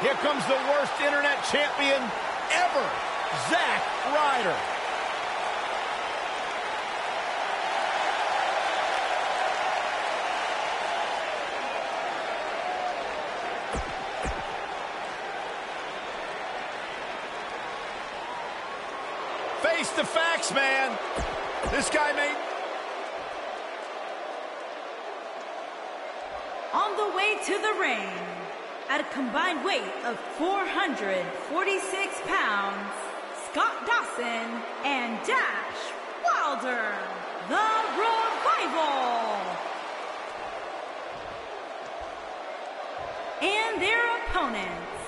Here comes the worst internet champion ever, Zack Ryder. Face the facts, man. This guy may... On the way to the ring, at a combined weight of 446 pounds, Scott Dawson and Dash Wilder, the Revival. And their opponents,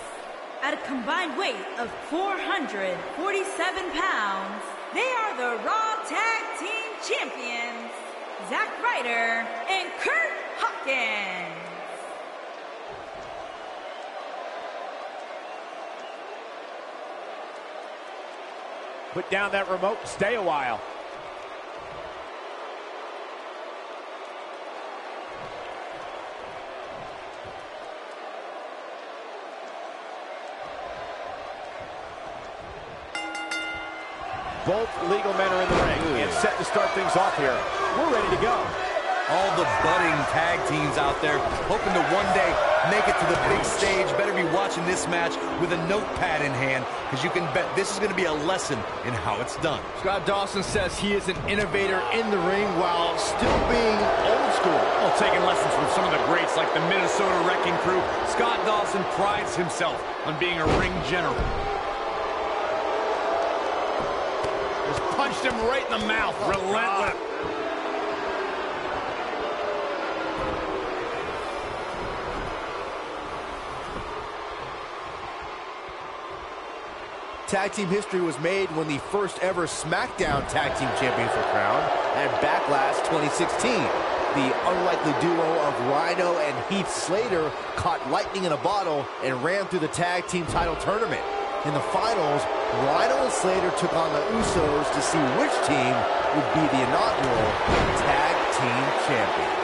at a combined weight of 447 pounds, they are the Raw Tag Team Champions, Zack Ryder and Kurt Hawkins. Put down that remote and stay a while. Both legal men are in the ring and set to start things off here. We're ready to go. All the budding tag teams out there hoping to one day make it to the big stage. Better be watching this match with a notepad in hand, because you can bet this is going to be a lesson in how it's done. Scott Dawson says he is an innovator in the ring while still being old school. Well, taking lessons from some of the greats like the Minnesota Wrecking Crew, Scott Dawson prides himself on being a ring general. Just punched him right in the mouth. Relentless. Tag team history was made when the first ever Smackdown Tag Team Champions were crowned at Backlash 2016. The unlikely duo of Rhino and Heath Slater caught lightning in a bottle and ran through the tag team title tournament. In the finals, Rhino and Slater took on the Usos to see which team would be the inaugural Tag Team Champions.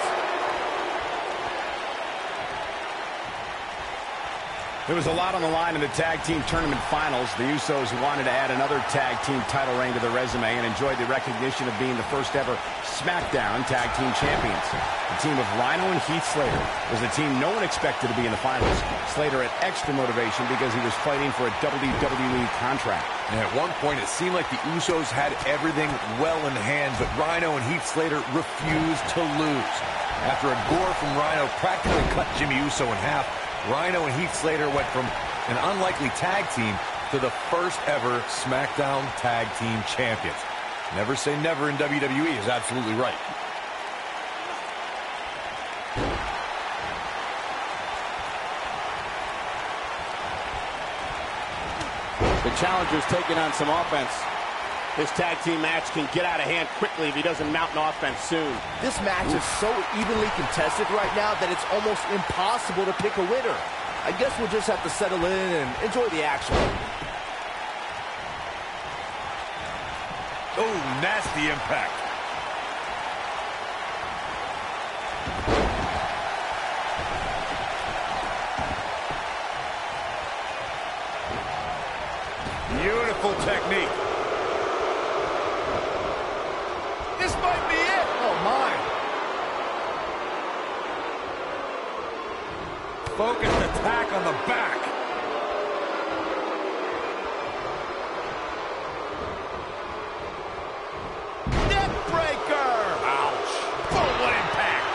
There was a lot on the line in the tag team tournament finals. The Usos wanted to add another tag team title reign to their resume and enjoyed the recognition of being the first ever Smackdown Tag Team Champions. The team of Rhino and Heath Slater was the team no one expected to be in the finals. Slater had extra motivation because he was fighting for a WWE contract. And at one point, it seemed like the Usos had everything well in hand, but Rhino and Heath Slater refused to lose. After a gore from Rhino practically cut Jimmy Uso in half, Rhino and Heath Slater went from an unlikely tag team to the first ever SmackDown Tag Team Champions. Never say never in WWE is absolutely right. The challenger's taking on some offense. This tag team match can get out of hand quickly if he doesn't mount an offense soon. This match is so evenly contested right now that it's almost impossible to pick a winner. I guess we'll just have to settle in and enjoy the action. Oh, nasty impact. Beautiful technique. This might be it. Oh, my. Focused attack on the back. Neck breaker. Ouch. Oh, what impact.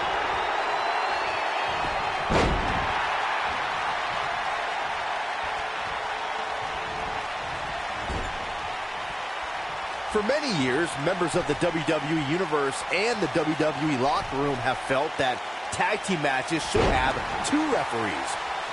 For many years, members of the WWE Universe and the WWE locker room have felt that tag team matches should have two referees.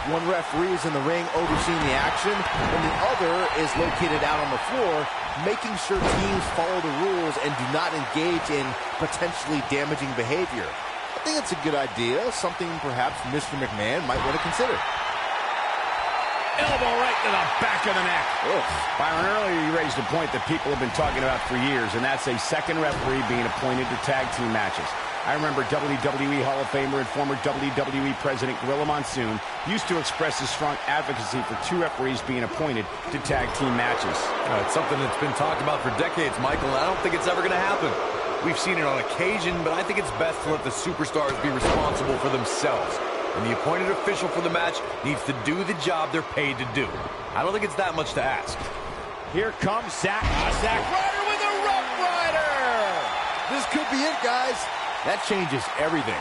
One referee is in the ring overseeing the action, and the other is located out on the floor, making sure teams follow the rules and do not engage in potentially damaging behavior. I think it's a good idea, something perhaps Mr. McMahon might want to consider. Elbow right to the back of the neck. Ugh. Byron, earlier you raised a point that people have been talking about for years, and that's a second referee being appointed to tag team matches. I remember WWE Hall of Famer and former WWE President Gorilla Monsoon used to express his strong advocacy for 2 referees being appointed to tag team matches. It's something that's been talked about for decades, Michael, and I don't think it's ever going to happen. We've seen it on occasion, but I think it's best to let the superstars be responsible for themselves. And the appointed official for the match needs to do the job they're paid to do. I don't think it's that much to ask. Here comes Zack Ryder with a Rough Rider! This could be it, guys. That changes everything.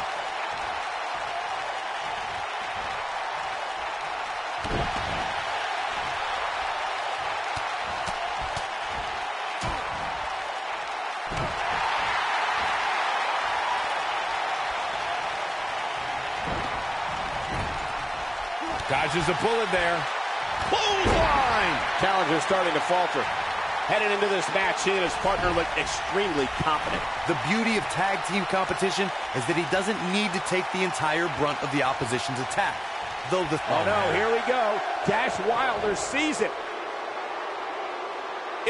Dodges a bullet there. Clothesline! Challenger's starting to falter. Headed into this match, he and his partner look extremely confident. The beauty of tag team competition is that he doesn't need to take the entire brunt of the opposition's attack. Though the Oh no, here we go. Dash Wilder sees it.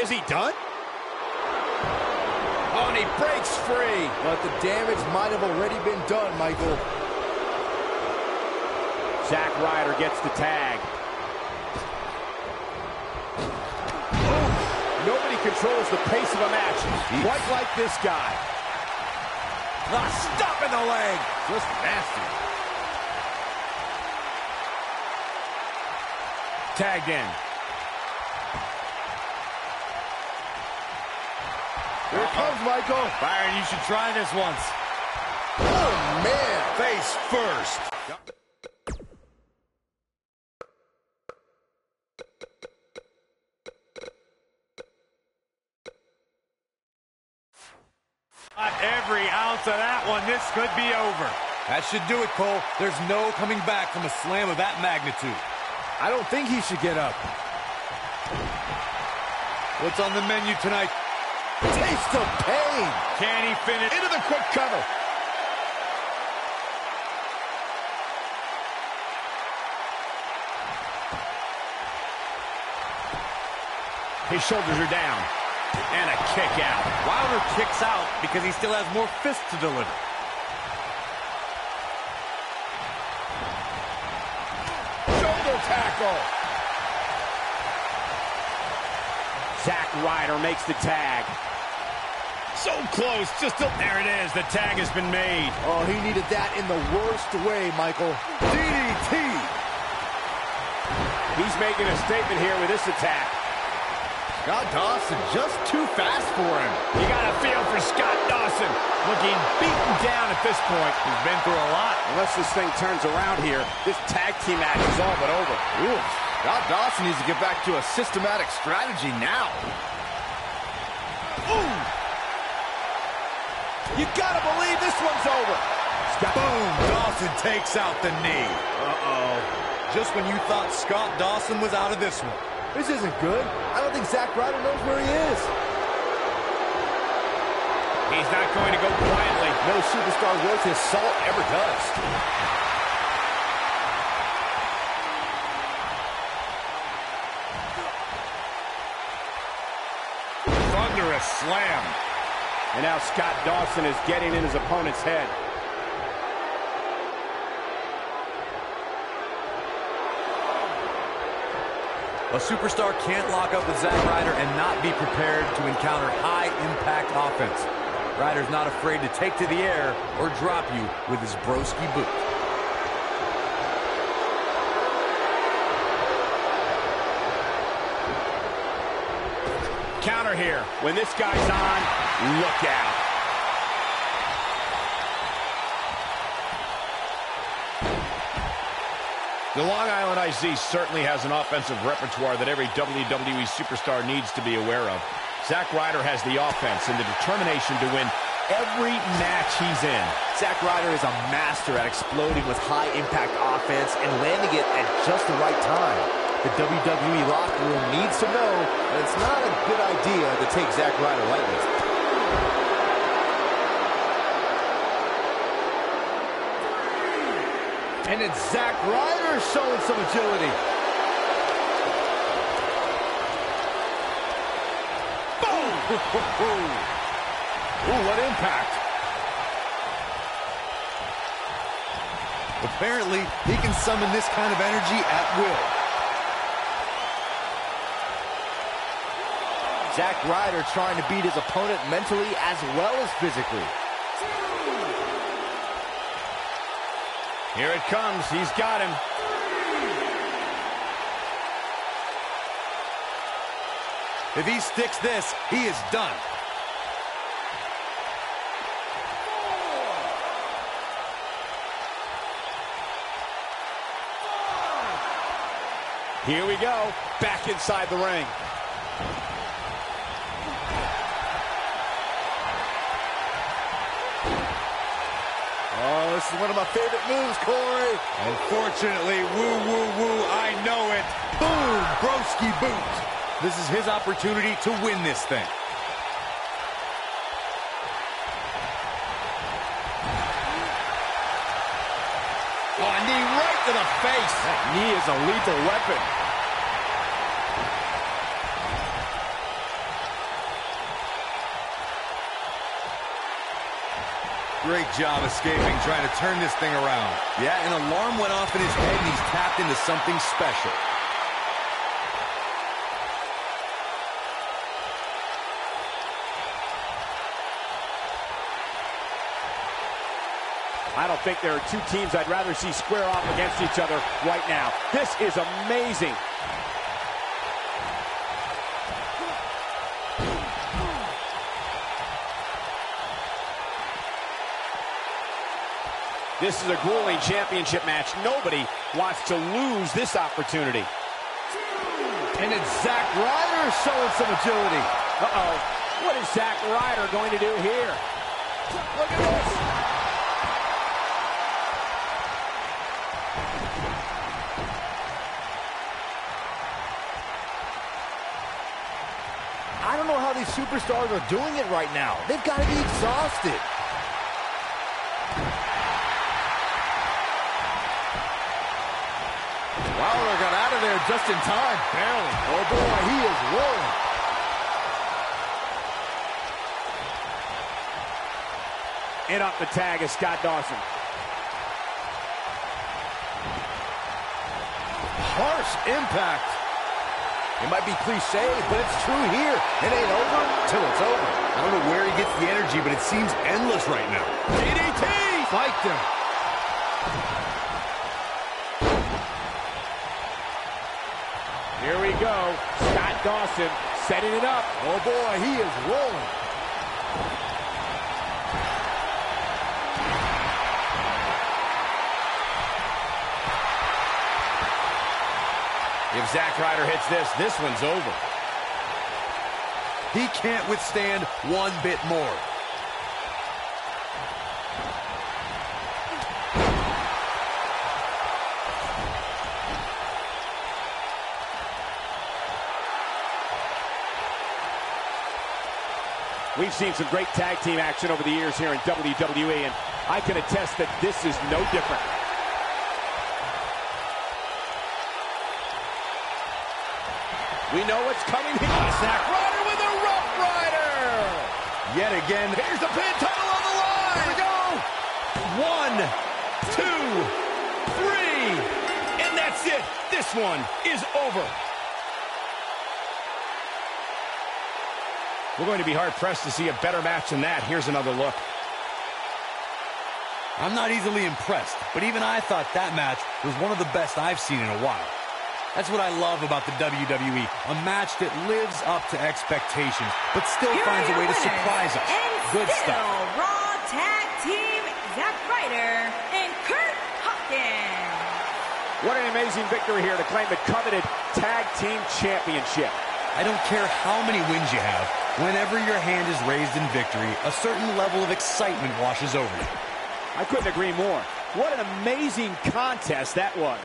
Is he done? Oh, and he breaks free. But the damage might have already been done, Michael. Zack Ryder gets the tag. Nobody controls the pace of a match quite like this guy. the stop in the leg. Just nasty. Tagged in. Here it comes, Michael. Byron, you should try this once. Oh, man. Face first. Not every ounce of that one. This could be over. That should do it, Cole. There's no coming back from a slam of that magnitude. I don't think he should get up. What's on the menu tonight? Taste of pain. Can he finish? Into the quick cover. His shoulders are down. And a kick out. Wilder kicks out because he still has more fists to deliver. Shoulder tackle. Zack Ryder makes the tag. So close. Just there it is. The tag has been made. Oh, he needed that in the worst way, Michael. DDT. He's making a statement here with this attack. Scott Dawson just too fast for him. You got a feel for Scott Dawson. Looking beaten down at this point. He's been through a lot. Unless this thing turns around here, this tag team match is all but over. Ooh, Scott Dawson needs to get back to a systematic strategy now. Ooh. You gotta believe this one's over. Boom! Dawson takes out the knee. Uh-oh. Just when you thought Scott Dawson was out of this one. This isn't good. I don't think Zack Ryder knows where he is. He's not going to go quietly. No superstar worth his salt ever does. Thunderous slam. And now Scott Dawson is getting in his opponent's head. A superstar can't lock up with Zack Ryder and not be prepared to encounter high-impact offense. Ryder's not afraid to take to the air or drop you with his broski boot. Counter here. When this guy's on, look out. The Long Island IC certainly has an offensive repertoire that every WWE superstar needs to be aware of. Zack Ryder has the offense and the determination to win every match he's in. Zack Ryder is a master at exploding with high-impact offense and landing it at just the right time. The WWE locker room needs to know that it's not a good idea to take Zack Ryder lightly. And it's Zack Ryder showing some agility. Boom! Ooh, what impact. Apparently, he can summon this kind of energy at will. Zack Ryder trying to beat his opponent mentally as well as physically. Here it comes. He's got him. If he sticks this, he is done. Here we go. Back inside the ring. Oh, this is one of my favorite moves, Corey. Unfortunately, woo, woo, woo, I know it. Boom, broski boot. This is his opportunity to win this thing. Oh, a knee right to the face. That knee is a lethal weapon. Great job escaping, trying to turn this thing around. Yeah, an alarm went off in his head, and he's tapped into something special. I don't think there are two teams I'd rather see square off against each other right now. This is amazing. This is a grueling championship match. Nobody wants to lose this opportunity. And it's Zack Ryder showing some agility. Uh-oh. What is Zack Ryder going to do here? Look at this. I don't know how these superstars are doing it right now. They've got to be exhausted. Wilder got out of there just in time. Barely. Oh, boy, he is rolling. In off the tag is Scott Dawson. Harsh impact. It might be cliche, but it's true here. It ain't over till it's over. I don't know where he gets the energy, but it seems endless right now. DDT! Spiked him. Here we go. Scott Dawson setting it up. Oh, boy, he is rolling. If Zack Ryder hits this, this one's over. He can't withstand one bit more. We've seen some great tag team action over the years here in WWE, and I can attest that this is no different. We know what's coming here. Zack Ryder with a Rough Rider. Yet again. Here's the pin, title on the line. Here we go. 1, 2, 3. And that's it. This one is over. We're going to be hard-pressed to see a better match than that. Here's another look. I'm not easily impressed, but even I thought that match was one of the best I've seen in a while. That's what I love about the WWE, a match that lives up to expectations, but still finds a way to surprise us. Good stuff. Raw Tag Team, Zack Ryder and Kurt Hawkins. What an amazing victory here to claim the coveted Tag Team Championship. I don't care how many wins you have, whenever your hand is raised in victory, a certain level of excitement washes over you. I couldn't agree more. What an amazing contest that was.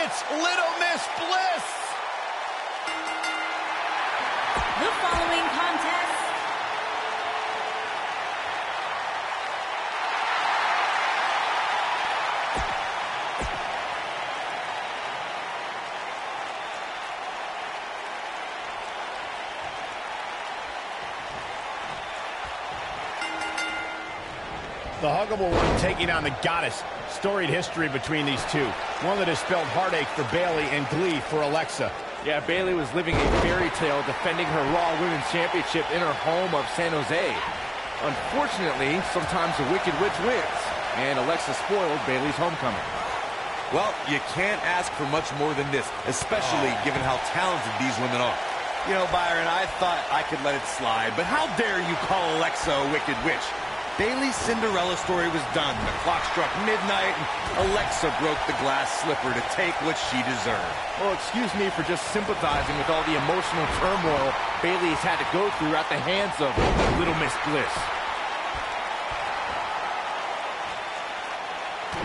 It's Little Miss Bliss. The following contest The Huggable One taking on the Goddess. Storied history between these two. One that has spelled heartache for Bayley and glee for Alexa. Yeah, Bayley was living a fairy tale defending her Raw Women's Championship in her home of San Jose. Unfortunately, sometimes the Wicked Witch wins, and Alexa spoiled Bayley's homecoming. Well, you can't ask for much more than this, especially given how talented these women are. You know, Byron, I thought I could let it slide, but how dare you call Alexa a Wicked Witch? Bayley's Cinderella story was done. The clock struck midnight, and Alexa broke the glass slipper to take what she deserved. Well, excuse me for just sympathizing with all the emotional turmoil Bayley's had to go through at the hands of Little Miss Bliss.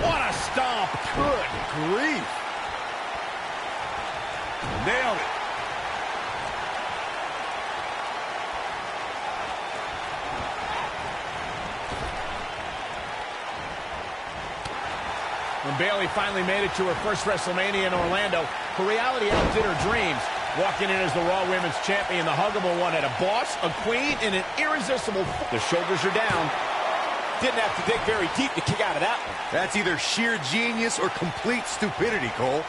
What a stomp. Good grief. Nailed it. When Bayley finally made it to her first WrestleMania in Orlando, her reality outdid her dreams. Walking in as the Raw Women's Champion, the Huggable One had a boss, a queen, and an irresistible... The shoulders are down. Didn't have to dig very deep to kick out of that one. That's either sheer genius or complete stupidity, Cole.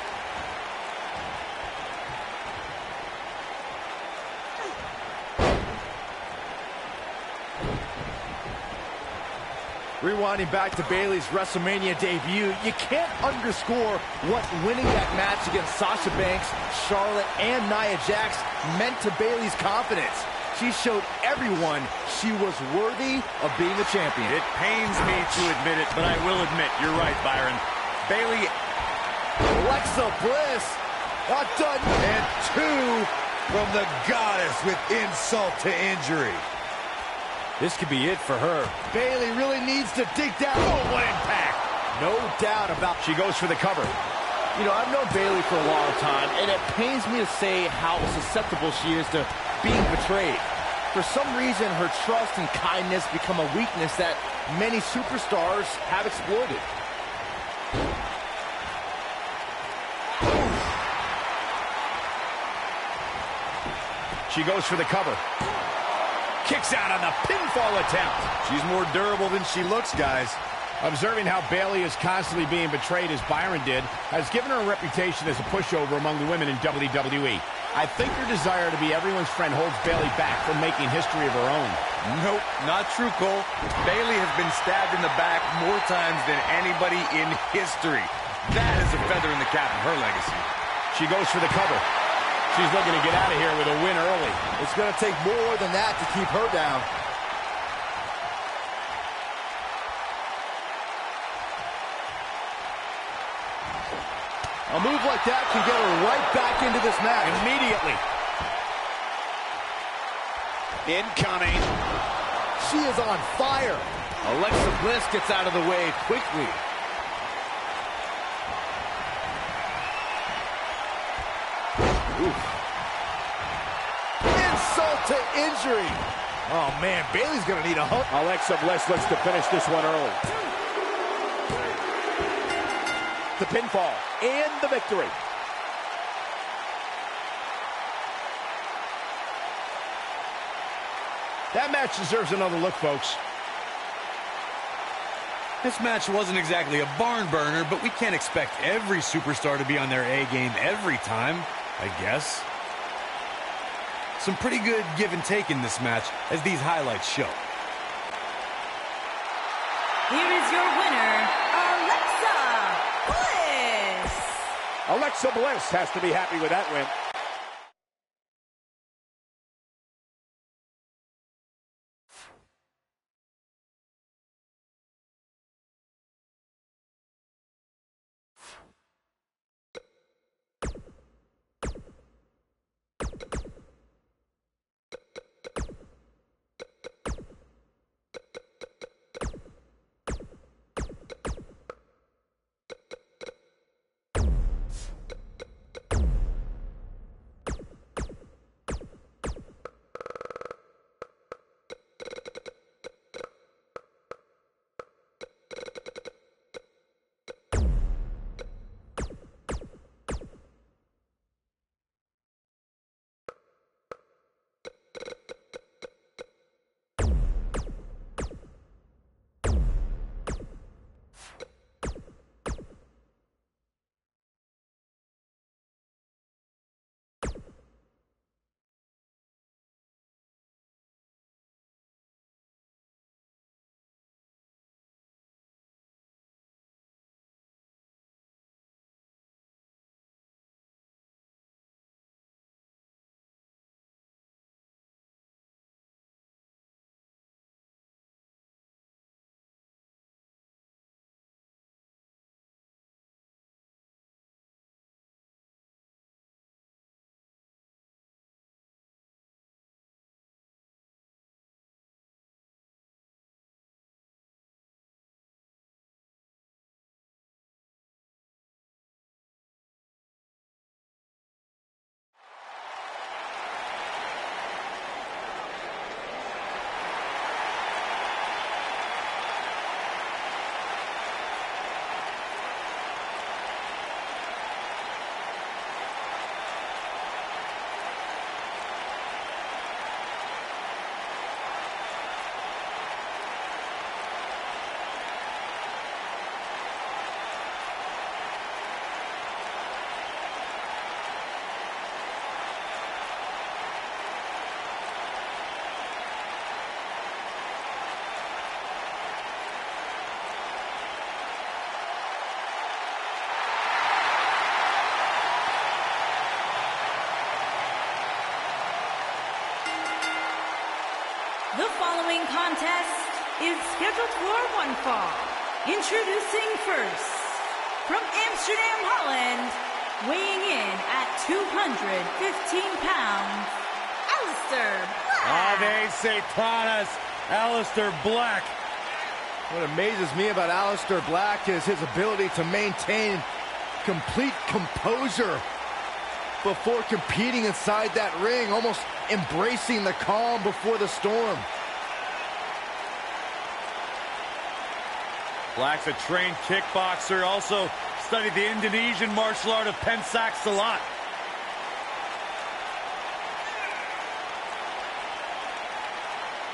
Rewinding back to Bayley's WrestleMania debut, you can't underscore what winning that match against Sasha Banks, Charlotte, and Nia Jax meant to Bayley's confidence. She showed everyone she was worthy of being a champion. It pains me to admit it, but I will admit, you're right, Byron. Bayley... Alexa Bliss, not done. And two from the Goddess with insult to injury. This could be it for her. Bayley really needs to dig down. Oh, what impact! No doubt about. She goes for the cover. You know, I've known Bayley for a long time, and it pains me to say how susceptible she is to being betrayed. For some reason, her trust and kindness become a weakness that many superstars have exploited. She goes for the cover. Kicks out on the pinfall attempt. She's more durable than she looks, guys. Observing how Bayley is constantly being betrayed, as Byron did, has given her a reputation as a pushover among the women in WWE. I think her desire to be everyone's friend holds Bayley back from making history of her own. Nope, not true, Cole. Bayley has been stabbed in the back more times than anybody in history. That is a feather in the cap of her legacy. She goes for the cover. She's looking to get out of here with a win early. It's going to take more than that to keep her down. A move like that can get her right back into this match. Immediately. Incoming. She is on fire. Alexa Bliss gets out of the way quickly. Oof. Insult to injury. Oh, man, Bayley's going to need a hook. Alexa Bliss looks to finish this one early. The pinfall and the victory. That match deserves another look, folks. This match wasn't exactly a barn burner, but we can't expect every superstar to be on their A game every time, I guess. Some pretty good give and take in this match, as these highlights show. Here is your winner, Alexa Bliss. Alexa Bliss has to be happy with that win. contest is scheduled for one fall. Introducing first, from Amsterdam, Holland, weighing in at 215 pounds, Aleister Black. Ave Satanas, Aleister Black. What amazes me about Aleister Black is his ability to maintain complete composure before competing inside that ring, almost embracing the calm before the storm. Black's a trained kickboxer, also studied the Indonesian martial art of Pencak Silat.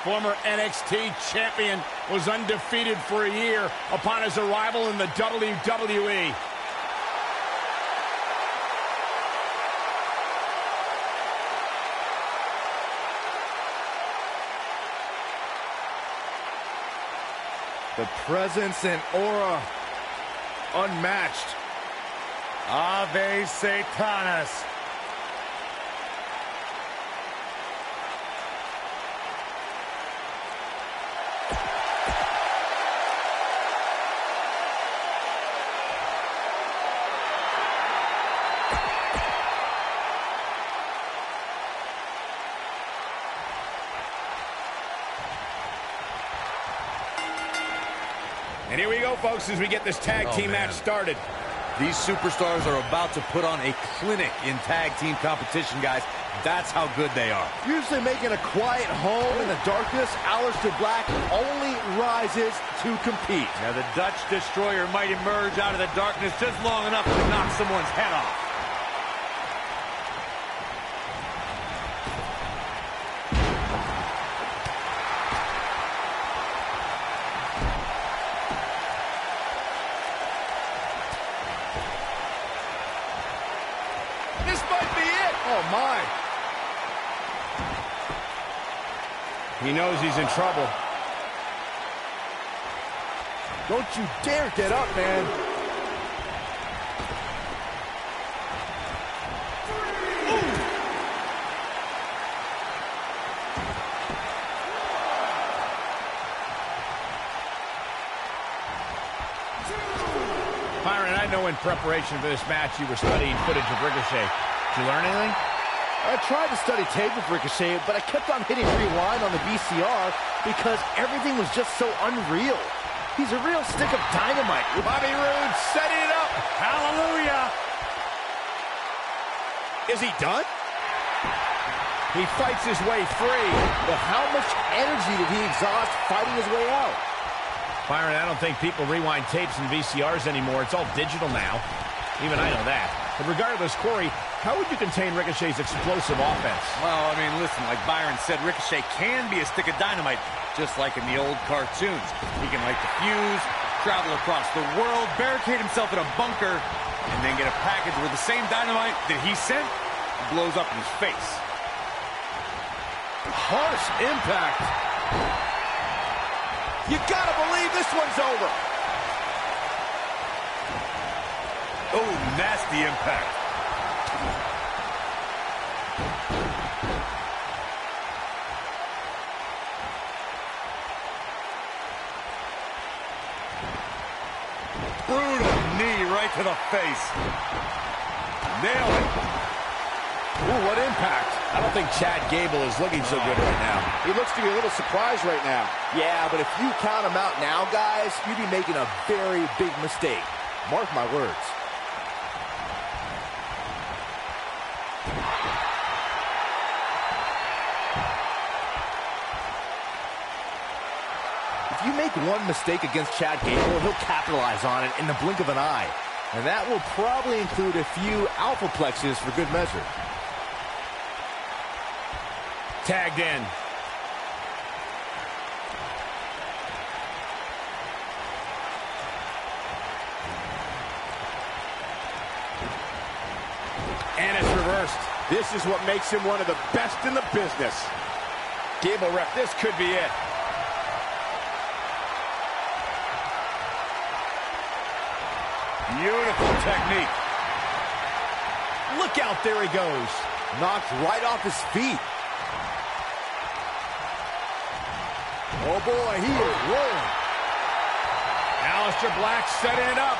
Former NXT champion was undefeated for a year upon his arrival in the WWE. The presence and aura, unmatched. Ave Satanas. And here we go, folks, as we get this tag team match started. These superstars are about to put on a clinic in tag team competition, guys. That's how good they are. Usually making a quiet home in the darkness, Aleister Black only rises to compete. Now the Dutch Destroyer might emerge out of the darkness just long enough to knock someone's head off. This might be it. Oh, my. He knows he's in trouble. Don't you dare get up, man. Byron, I know in preparation for this match you were studying footage of Ricochet. Did you learn anything? I tried to study tape of Ricochet, but I kept on hitting rewind on the VCR because everything was just so unreal. He's a real stick of dynamite. Bobby Roode setting it up. Hallelujah! Is he done? He fights his way free. But how much energy did he exhaust fighting his way out? Byron, I don't think people rewind tapes and VCRs anymore. It's all digital now. Even I know that. But regardless, Corey, how would you contain Ricochet's explosive offense? Well, I mean, listen, like Byron said, Ricochet can be a stick of dynamite, just like in the old cartoons. He can light the fuse, travel across the world, barricade himself in a bunker, and then get a package where the same dynamite that he sent blows up in his face. Harsh impact. You gotta believe this one's over. Oh, nasty impact. Brutal knee right to the face. Nailed it. Ooh, what impact. I don't think Chad Gable is looking so good right now. He looks to be a little surprised right now. Yeah, but if you count him out now, guys, you'd be making a very big mistake. Mark my words. If you make one mistake against Chad Gable, he'll capitalize on it in the blink of an eye. And that will probably include a few alphaplexes for good measure. Tagged in. And it's reversed. This is what makes him one of the best in the business. Gable ref, this could be it. Beautiful technique. Look out, there he goes. Knocked right off his feet. Oh, boy, he is rolling. Aleister Black setting it up.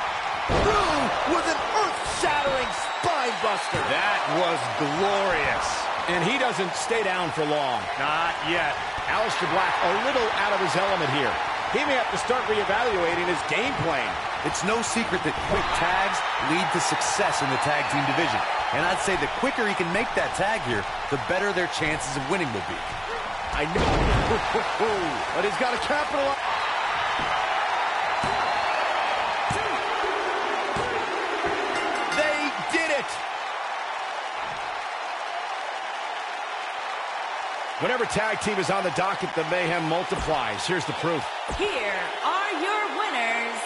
Through with an earth-shattering spine buster. That was glorious. And he doesn't stay down for long. Not yet. Aleister Black a little out of his element here. He may have to start reevaluating his game plan. It's no secret that quick tags lead to success in the tag team division. And I'd say the quicker he can make that tag here, the better their chances of winning will be. I know. But he's got to capitalize. They did it. Whenever tag team is on the docket, the mayhem multiplies. Here's the proof. Here are your winners,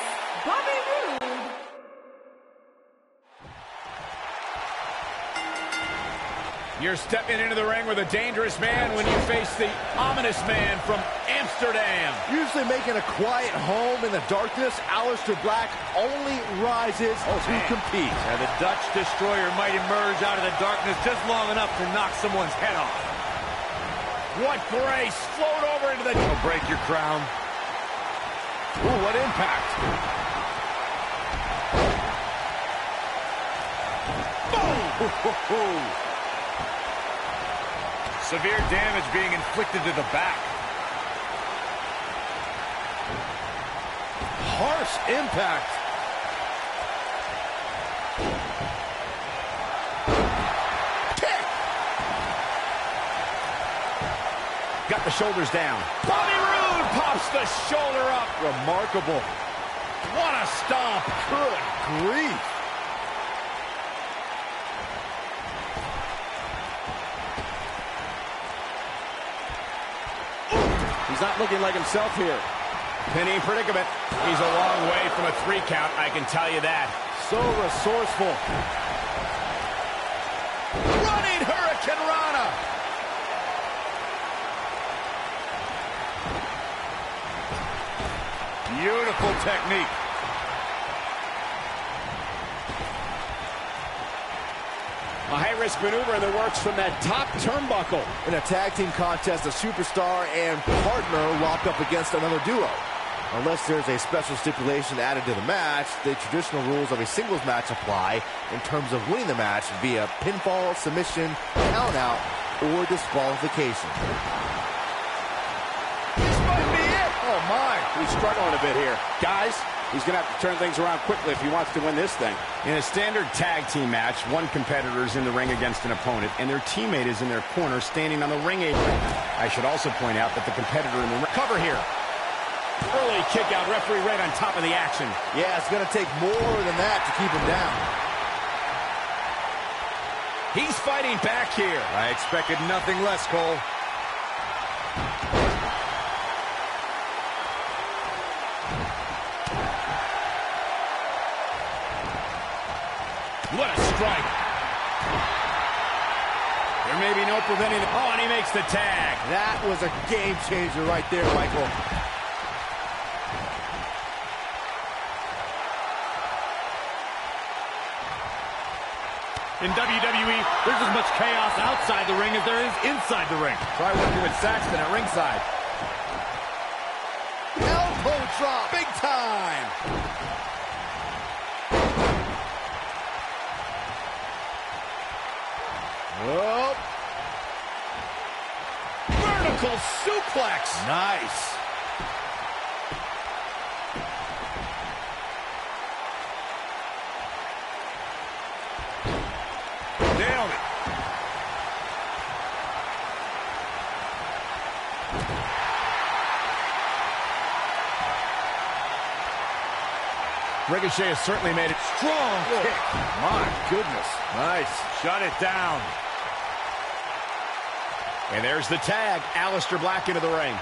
Bobby Roode. You're stepping into the ring with a dangerous man when you face the ominous man from Amsterdam. Usually making a quiet home in the darkness, Aleister Black only rises to compete. Yeah, the Dutch Destroyer might emerge out of the darkness just long enough to knock someone's head off. What grace! Float over into the... Don't break your crown. Ooh, what impact! Boom! Severe damage being inflicted to the back. Harsh impact. Kick! Got the shoulders down. Bobby Roode pops the shoulder up. Remarkable. What a stomp. Good grief. He's not looking like himself here. Pinning predicament. He's a long way from a 3 count, I can tell you that. So resourceful. Running Hurricane Rana. Beautiful technique. A high-risk maneuver in the works from that top turnbuckle. In a tag team contest, a superstar and partner lock up against another duo. Unless there's a special stipulation added to the match, the traditional rules of a singles match apply in terms of winning the match via pinfall, submission, count-out, or disqualification. This might be it. Oh, my. He's struggling a bit here. Guys, he's going to have to turn things around quickly if he wants to win this thing. In a standard tag team match, one competitor is in the ring against an opponent, and their teammate is in their corner standing on the ring apron. I should also point out that the competitor in the ring... Cover here. Early kick out, referee right on top of the action. Yeah, it's going to take more than that to keep him down. He's fighting back here. I expected nothing less, Cole. What a strike. There may be no preventing the... Oh, and he makes the tag. That was a game changer right there, Michael. In WWE, there's as much chaos outside the ring as there is inside the ring. Try working with Saxton at ringside. Elbow drop, big time. Oh. Vertical suplex. Nice. Nailed it. Ricochet has certainly made it strong. Kick. My goodness. Nice. Shut it down. And there's the tag. Aleister Black into the ring.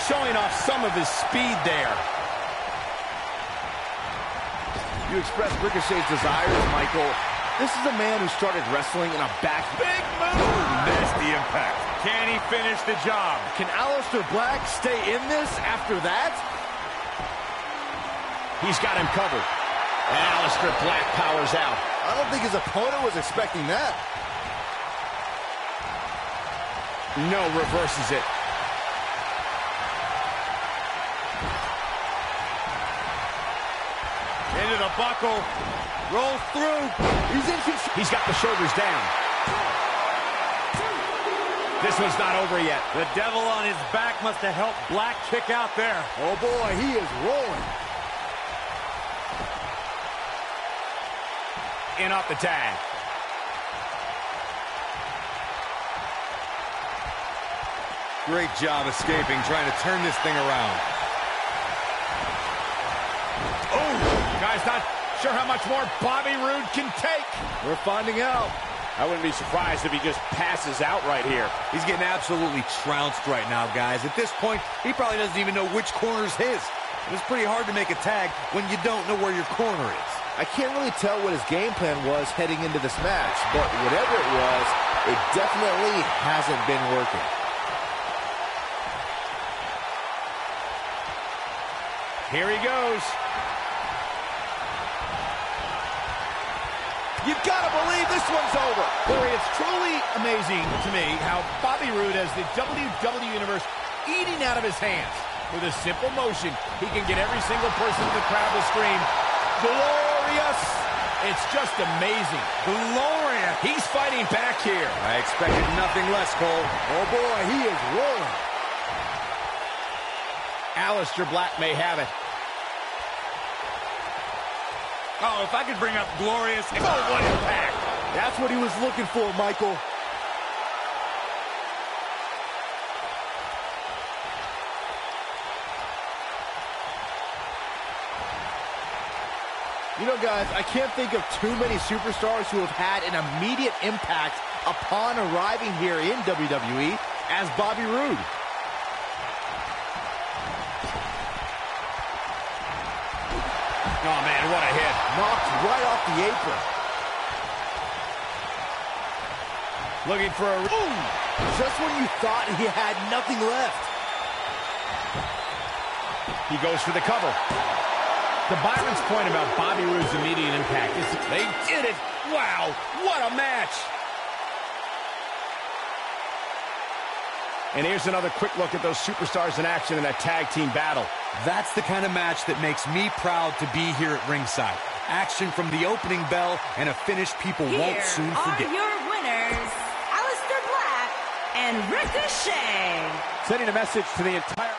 Showing off some of his speed there. You expressed Ricochet's desires, Michael. This is a man who started wrestling in a back... Big move! Nasty impact. Can he finish the job? Can Aleister Black stay in this after that? He's got him covered. And Aleister Black powers out. I don't think his opponent was expecting that. No, reverses it. Into the buckle. Rolls through. He's got the shoulders down. This one's not over yet. The devil on his back must have helped Black kick out there. Oh boy, he is rolling. In off the tag. Great job escaping, trying to turn this thing around. Oh, guy's not sure how much more Bobby Roode can take. We're finding out. I wouldn't be surprised if he just passes out right here. He's getting absolutely trounced right now, guys. At this point, he probably doesn't even know which corner's his. It's pretty hard to make a tag when you don't know where your corner is. I can't really tell what his game plan was heading into this match, but whatever it was, it definitely hasn't been working. Here he goes. You've got to believe this one's over. Corey, it's truly amazing to me how Bobby Roode has the WWE Universe eating out of his hands. With a simple motion, he can get every single person in the crowd to scream, "Glorious!" It's just amazing. Glorious. He's fighting back here. I expected nothing less, Cole. Oh boy, he is rolling. Aleister Black may have it. Oh, if I could bring up Glorious. Oh, what impact. That's what he was looking for, Michael. You know, guys, I can't think of too many superstars who have had an immediate impact upon arriving here in WWE as Bobby Roode. Oh, man, what a hit. Knocked right off the apron. Looking for a... Ooh! Just when you thought he had nothing left. He goes for the cover. To Byron's point about Bobby Roode's immediate impact, they did it. Wow, what a match. And here's another quick look at those superstars in action in that tag team battle. That's the kind of match that makes me proud to be here at ringside. Action from the opening bell and a finish people won't soon forget. Here are your winners, Aleister Black and Ricochet. Sending a message to the entire...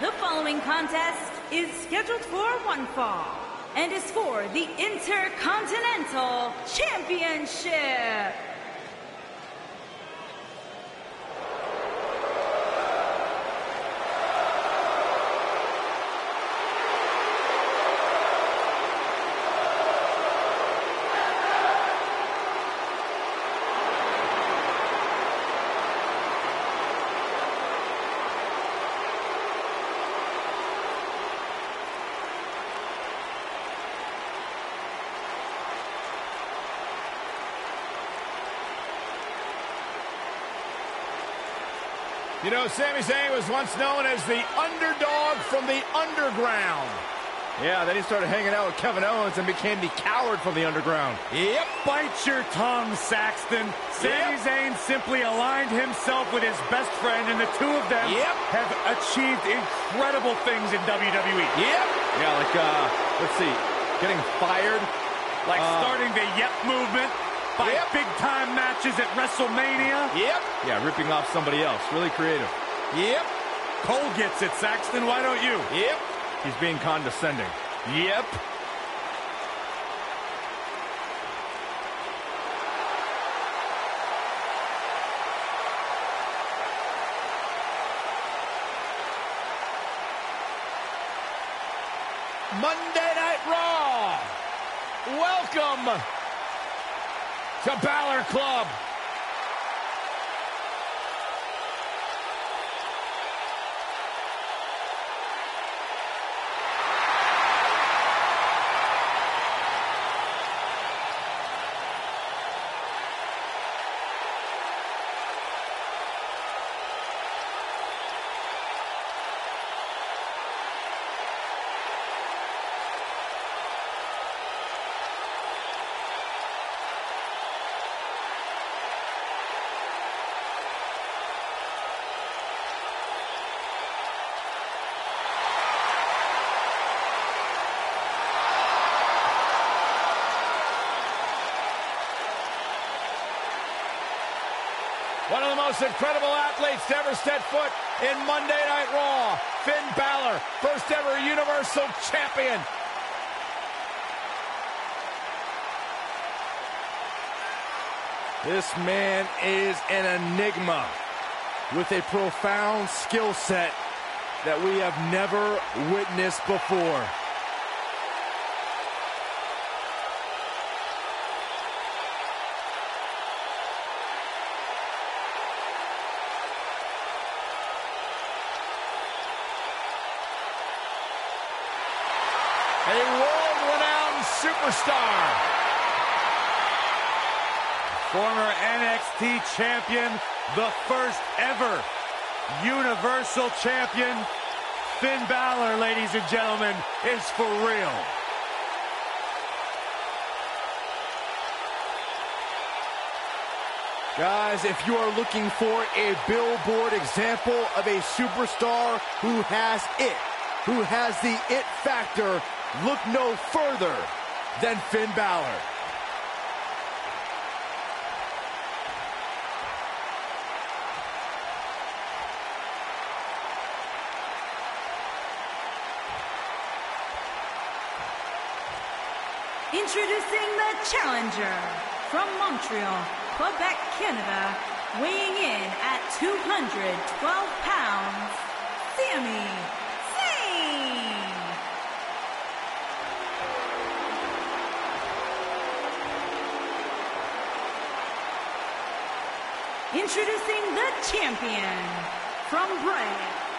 The following contest is scheduled for one fall and is for the Intercontinental Championship. You know, Sami Zayn was once known as the underdog from the underground. Yeah, then he started hanging out with Kevin Owens and became the coward from the underground. Yep. Bite your tongue, Saxton. Sami Zayn simply aligned himself with his best friend, and the two of them have achieved incredible things in WWE. Yeah, like, let's see, getting fired. Like starting the Yep movement. By big-time matches at Wrestlemania. Yeah, ripping off somebody else. Really creative. Cole gets it, Saxton. Why don't you? He's being condescending. Monday Night Raw. Welcome to Balor Club. One of the most incredible athletes to ever step foot in Monday Night Raw, Finn Balor, first ever Universal Champion. This man is an enigma with a profound skill set that we have never witnessed before. A world-renowned superstar. Former NXT champion, the first ever Universal Champion, Finn Balor, ladies and gentlemen, is for real. Guys, if you are looking for a billboard example of a superstar who has it, who has the it factor, look no further than Finn Balor. Introducing the challenger from Montreal, Quebec, Canada, weighing in at 212 pounds, Sami Zayn. Introducing the champion from Bray,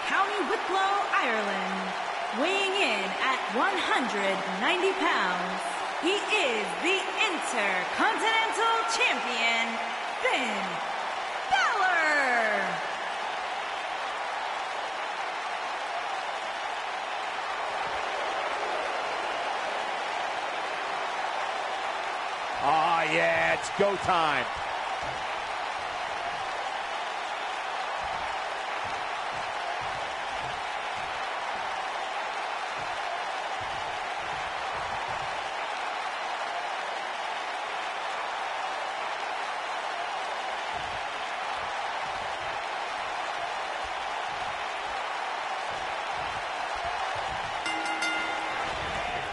County Wicklow, Ireland, weighing in at 190 pounds. He is the Intercontinental Champion, Finn Balor. Ah, yeah, it's go time.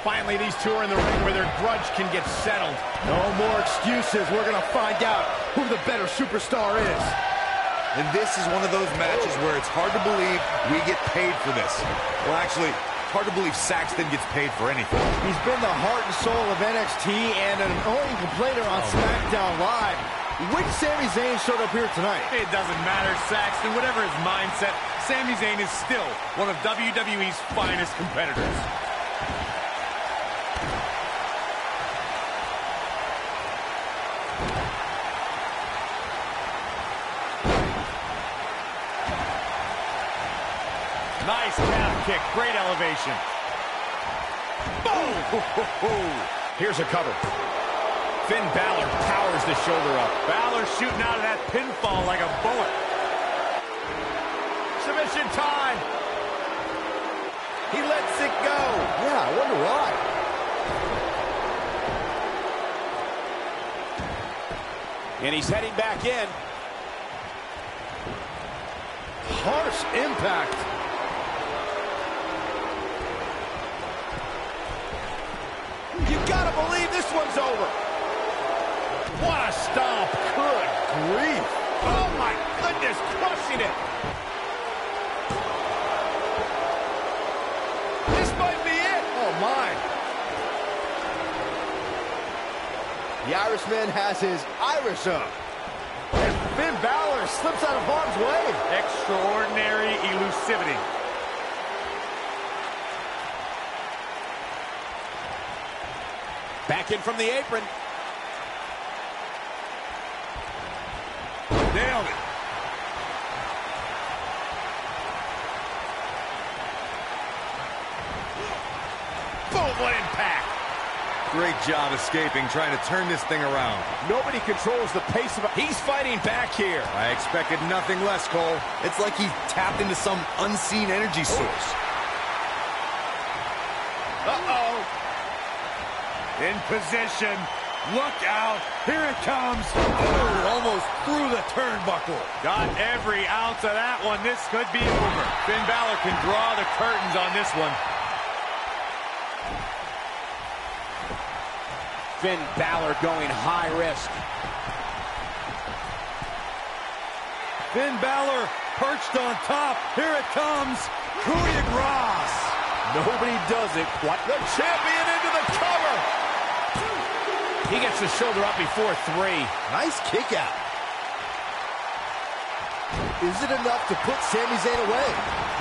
Finally, these two are in the ring where their grudge can get settled. No more excuses. We're going to find out who the better superstar is. And this is one of those matches where it's hard to believe we get paid for this. Well, actually, it's hard to believe Saxton gets paid for anything. He's been the heart and soul of NXT and an annoying complainer on Smackdown Live. Which Sami Zayn showed up here tonight? It doesn't matter, Saxton. Whatever his mindset, Sami Zayn is still one of WWE's finest competitors. Nice calf kick, great elevation. Boom! Here's a cover. Finn Balor powers the shoulder up. Balor shooting out of that pinfall like a bullet. Submission time. He lets it go. Yeah, I wonder why. And he's heading back in. Harsh impact. You gotta believe this one's over. What a stomp. Good grief. Oh my goodness, crushing it. This might be it. Oh my. The Irishman has his Irish up. And Finn Balor slips out of harm's way. Extraordinary elusivity. Back in from the apron. Nailed it. Boom, what impact. Great job escaping, trying to turn this thing around. Nobody controls the pace of it. He's fighting back here. I expected nothing less, Cole. It's like he tapped into some unseen energy source. Uh-oh. In position. Look out. Here it comes. Oh, almost through the turnbuckle. Got every ounce of that one. This could be over. Finn Balor can draw the curtains on this one. Finn Balor going high risk. Finn Balor perched on top. Here it comes. Coup de grace. Nobody does it quite. The champion into the cover. He gets the shoulder up before 3. Nice kick out. Is it enough to put Sami Zayn away?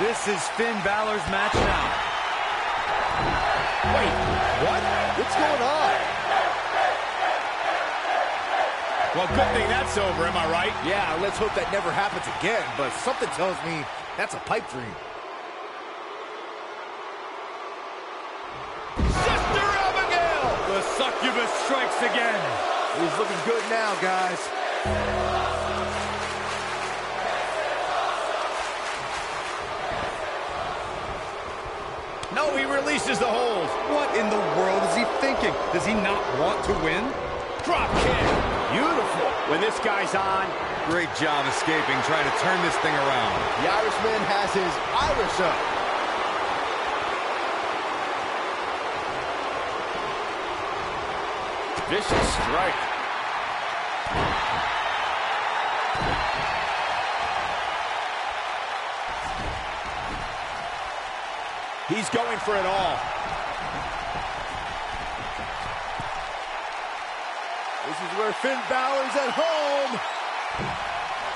This is Finn Balor's match now. Wait, what? What's going on? Well, good thing that's over, am I right? Yeah, let's hope that never happens again, but something tells me that's a pipe dream. Sister Abigail! The succubus strikes again. He's looking good now, guys. No, he releases the hold. What in the world is he thinking? Does he not want to win? Drop kick. Beautiful. When this guy's on. Great job escaping, trying to turn this thing around. The Irishman has his Irish up. Vicious strike. He's going for it all. This is where Finn Balor's at home.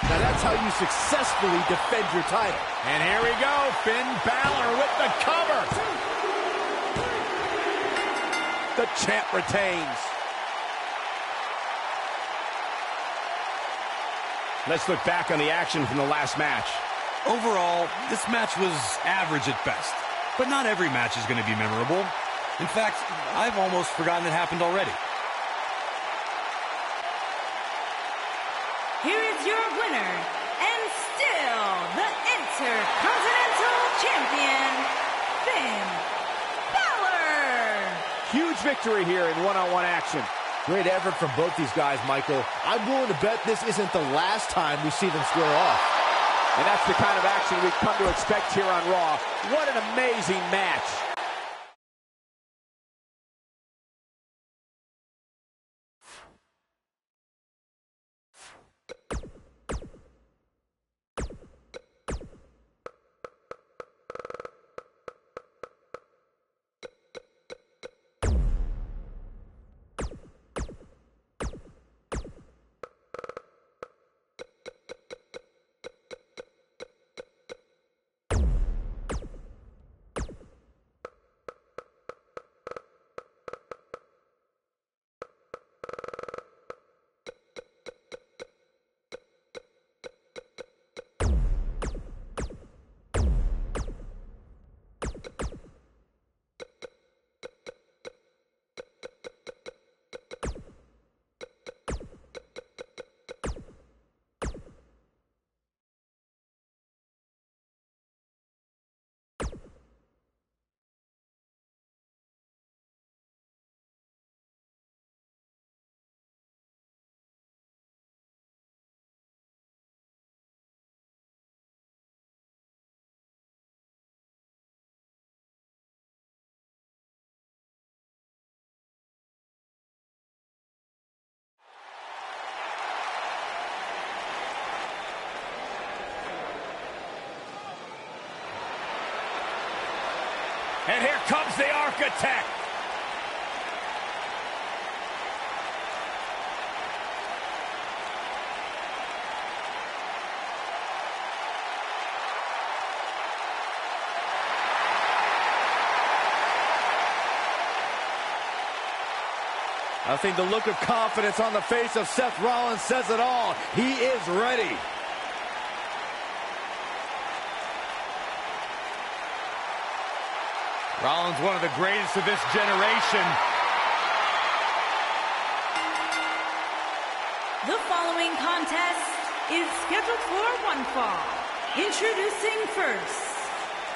Now that's how you successfully defend your title. And here we go, Finn Balor with the cover. The champ retains. Let's look back on the action from the last match. Overall, this match was average at best. But not every match is going to be memorable. In fact, I've almost forgotten it happened already. Here is your winner, and still the Intercontinental Champion, Finn Balor. Huge victory here in one-on-one action. Great effort from both these guys, Michael. I'm willing to bet this isn't the last time we see them square off. And that's the kind of action we've come to expect here on Raw. What an amazing match. And here comes the Architect. I think the look of confidence on the face of Seth Rollins says it all. He is ready. Rollins, one of the greatest of this generation. The following contest is scheduled for one fall. Introducing first,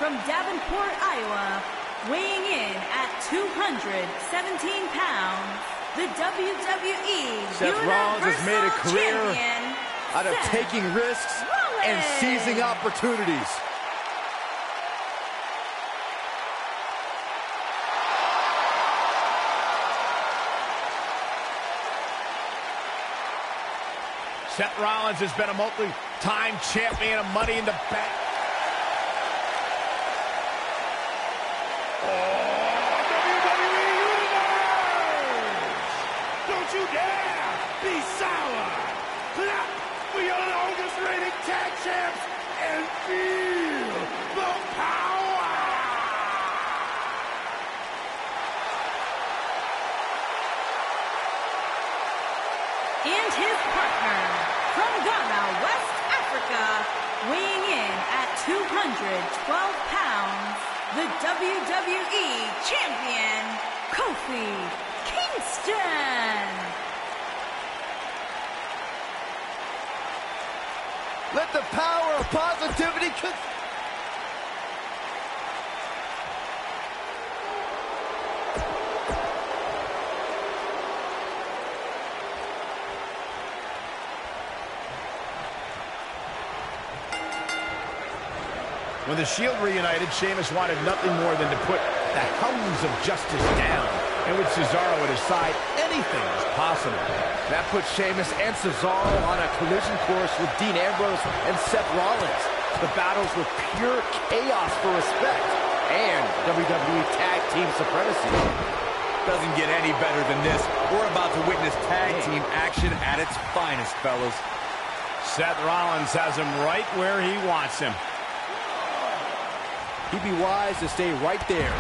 from Davenport, Iowa, weighing in at 217 pounds, the WWE Seth Rollins has made a career Champion, out of Seth taking risks and Rollins. seizing opportunities. Seth Rollins has been a multi-time champion of Money in the Bank. Don't you dare be sour! Clap for your longest reigning tag champs and feel the power! And his partner, from Ghana, West Africa, weighing in at 212 pounds, the WWE Champion, Kofi Kingston. Let the power of positivity When the Shield reunited, Sheamus wanted nothing more than to put the hounds of justice down. And with Cesaro at his side, anything was possible. that put Sheamus and Cesaro on a collision course with Dean Ambrose and Seth Rollins. The battles were pure chaos for respect and WWE Tag Team supremacy. Doesn't get any better than this. We're about to witness tag team action at its finest, fellas. Seth Rollins has him right where he wants him. He'd be wise to stay right there.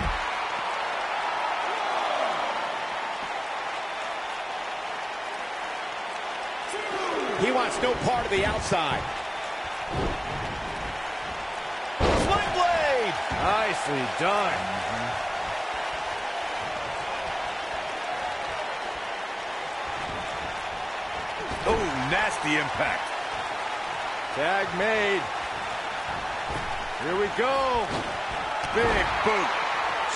He wants no part of the outside. Sling blade! Nicely done. Oh, nasty impact. Tag made. Here we go. Big boot.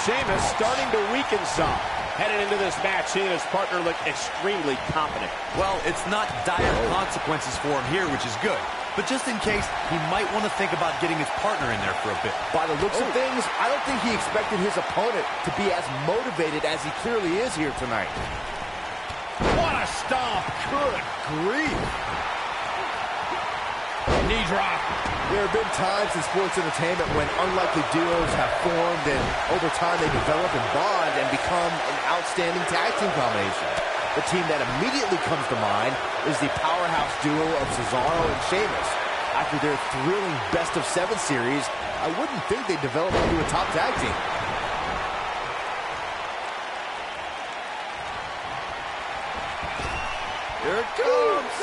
Sheamus starting to weaken some. Headed into this match, he and his partner look extremely confident. Well, it's not dire consequences for him here, which is good. But just in case, he might want to think about getting his partner in there for a bit. By the looks of things, I don't think he expected his opponent to be as motivated as he clearly is here tonight. What a stomp! Good grief. Knee drop. There have been times in sports entertainment when unlikely duos have formed and over time they develop and bond and become an outstanding tag team combination. The team that immediately comes to mind is the powerhouse duo of Cesaro and Sheamus. After their thrilling best-of-7 series, I wouldn't think they'd develop into a top tag team. Here it comes!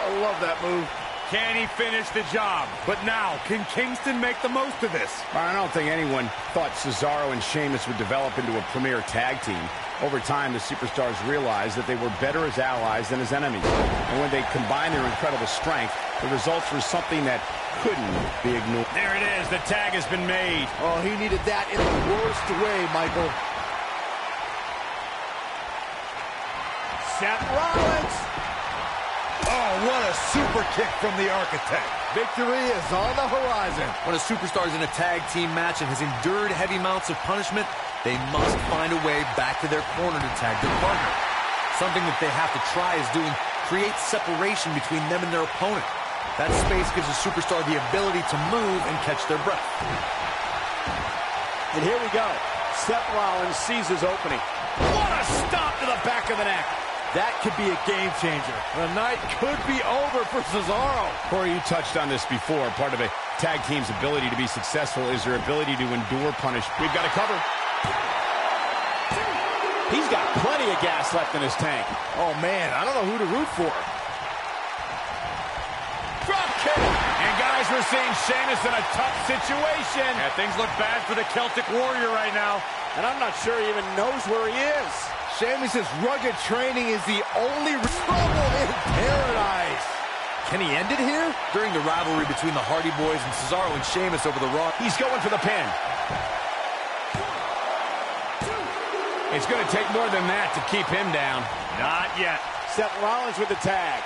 I love that move. Can he finish the job? But now, can Kingston make the most of this? I don't think anyone thought Cesaro and Sheamus would develop into a premier tag team. Over time, the superstars realized that they were better as allies than as enemies. And when they combined their incredible strength, the results were something that couldn't be ignored. There it is. The tag has been made. Oh, he needed that in the worst way, Michael. Seth Rollins. Oh, what a super kick from the Architect. Victory is on the horizon. When a superstar is in a tag team match and has endured heavy amounts of punishment, they must find a way back to their corner to tag their partner. Something that they have to try is doing create separation between them and their opponent. That space gives a superstar the ability to move and catch their breath. And here we go. Seth Rollins sees his opening. What a stop to the back of the neck. That could be a game changer. The night could be over for Cesaro. Corey, you touched on this before. Part of a tag team's ability to be successful is their ability to endure punishment. We've got to cover. He's got plenty of gas left in his tank. Oh, man, I don't know who to root for. Drop kick. And guys, we're seeing Sheamus in a tough situation. Yeah, things look bad for the Celtic Warrior right now. And I'm not sure he even knows where he is. Sheamus' rugged training is the only trouble in paradise. Can he end it here? During the rivalry between the Hardy Boys and Cesaro and Sheamus over the Raw, He's going for the pin. It's going to take more than that to keep him down. Not yet. Seth Rollins with the tag.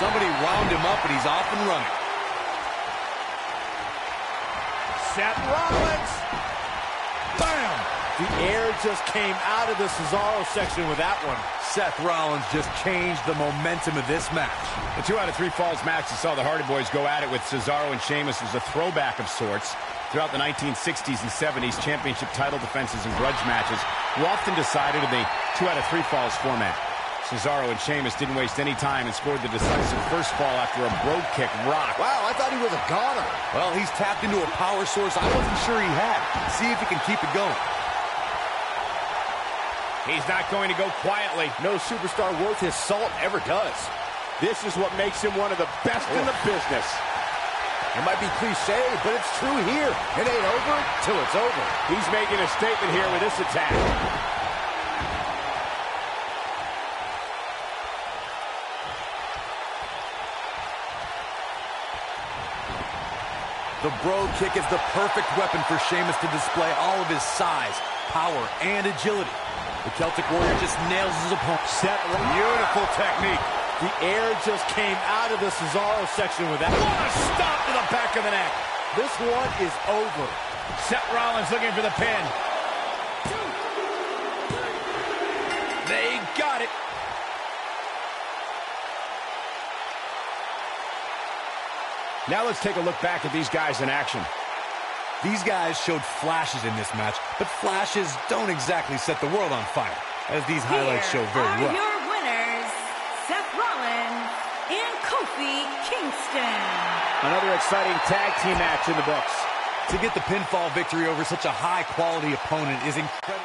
somebody wound him up and he's off and running. Seth Rollins. Bam! The air just came out of the Cesaro section with that one. Seth Rollins just changed the momentum of this match. The 2 out of 3 falls match that saw the Hardy Boys go at it with Cesaro and Sheamus was a throwback of sorts. Throughout the 1960s and 70s, championship title defenses and grudge matches were often decided in the 2 out of 3 falls format. Cesaro and Sheamus didn't waste any time and scored the decisive first fall after a brogue kick rock. Wow, I thought he was a goner. Well, he's tapped into a power source I wasn't sure he had. See if he can keep it going. He's not going to go quietly. No superstar worth his salt ever does. This is what makes him one of the best in the business. It might be cliche, but it's true here. It ain't over till it's over. He's making a statement here with this attack. The brogue kick is the perfect weapon for Sheamus to display all of his size, power, and agility. The Celtic Warrior just nails his opponent. Beautiful technique. The air just came out of the Cesaro section with that. What a stop to the back of the neck. This one is over. Seth Rollins looking for the pin. They got it. Now let's take a look back at these guys in action. These guys showed flashes in this match, but flashes don't exactly set the world on fire, as these highlights show very well. Your winners, Seth Rollins and Kofi Kingston. Another exciting tag team match in the books. To get the pinfall victory over such a high-quality opponent is incredible.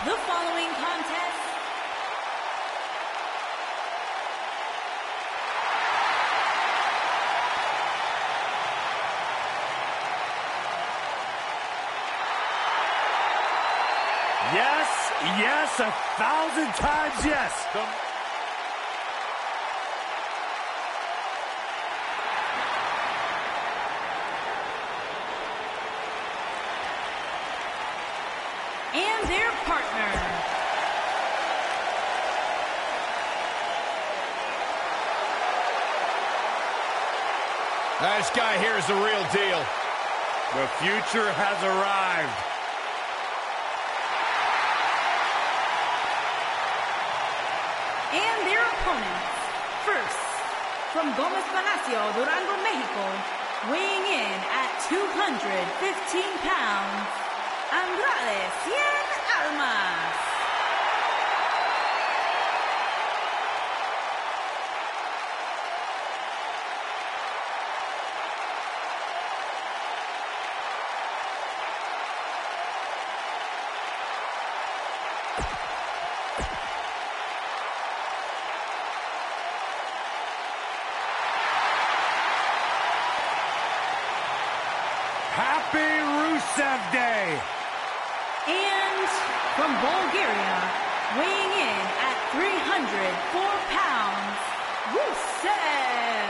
The following contest Yes, yes, 1,000 times yes. and their partner. This guy here is the real deal. The future has arrived. And their opponents. First, from Gómez Palacio, Durango, Mexico, weighing in at 215 pounds, Andrade Cien Almas. Happy Rusev Day. And from Bulgaria, weighing in at 304 pounds, Rusev.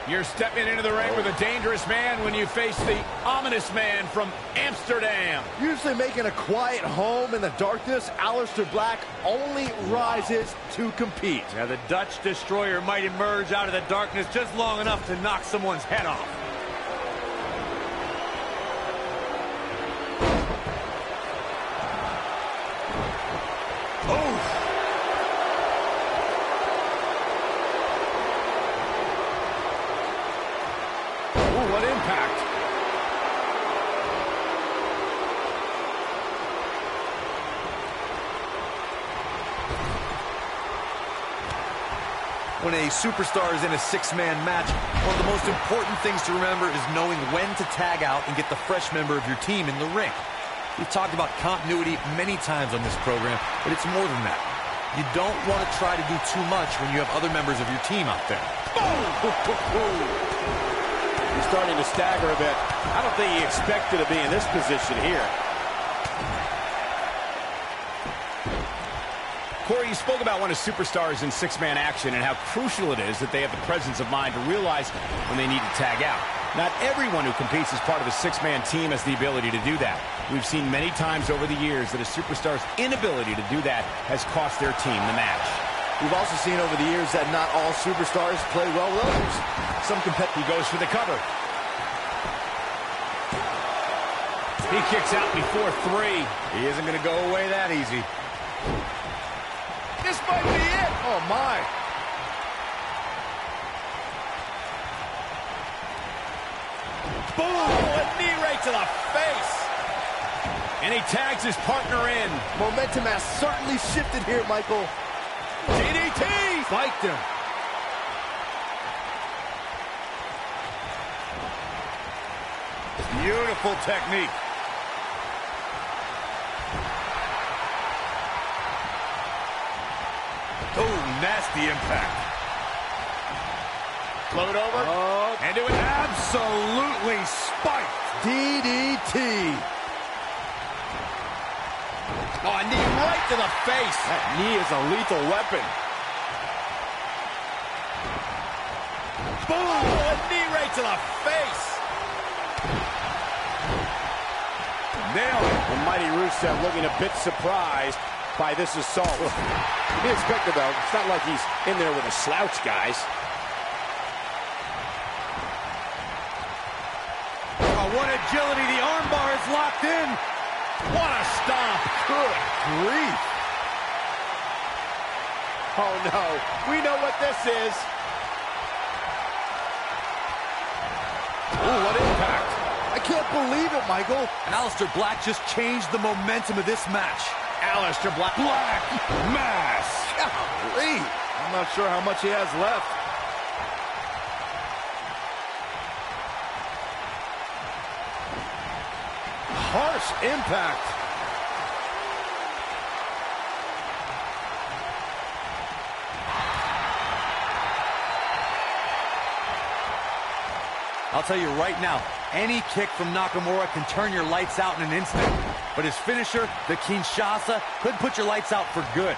You're stepping into the ring with a dangerous man when you face the ominous man from Amsterdam. Usually making a quiet home in the darkness, Aleister Black only rises to compete. Yeah, the Dutch Destroyer might emerge out of the darkness just long enough to knock someone's head off. What impact. When a superstar is in a six-man match, one of the most important things to remember is knowing when to tag out and get the fresh member of your team in the ring. We've talked about continuity many times on this program, but it's more than that. You don't want to try to do too much when you have other members of your team out there. He's starting to stagger a bit. I don't think he expected to be in this position here. Corey, you spoke about when a superstar is in six-man action and how crucial it is that they have the presence of mind to realize when they need to tag out. Not everyone who competes as part of a six-man team has the ability to do that. We've seen many times over the years that a superstar's inability to do that has cost their team the match. We've also seen over the years that not all superstars play well with others. He goes for the cover. He kicks out before three. He isn't going to go away that easy. This might be it. Oh, my. Boom! A knee right to the face. And he tags his partner in. Momentum has certainly shifted here, Michael. DDT! Spiked him. Beautiful technique. Oh, nasty impact. Float over. And do it. Absolutely spiked. DDT. Oh, a knee right to the face. That knee is a lethal weapon. Boom! A knee right to the face. Nailed it. The mighty Rusev looking a bit surprised by this assault. He expected, though. It's not like he's in there with a slouch, guys. Oh, what agility. The armbar is locked in. What a stomp. Good grief. Oh, no. We know what this is. can't believe it, Michael. And Aleister Black just changed the momentum of this match. Aleister Black. Black Mass. Golly. I'm not sure how much he has left. Harsh impact. I'll tell you right now, any kick from Nakamura can turn your lights out in an instant. But his finisher, the Kinshasa, could put your lights out for good.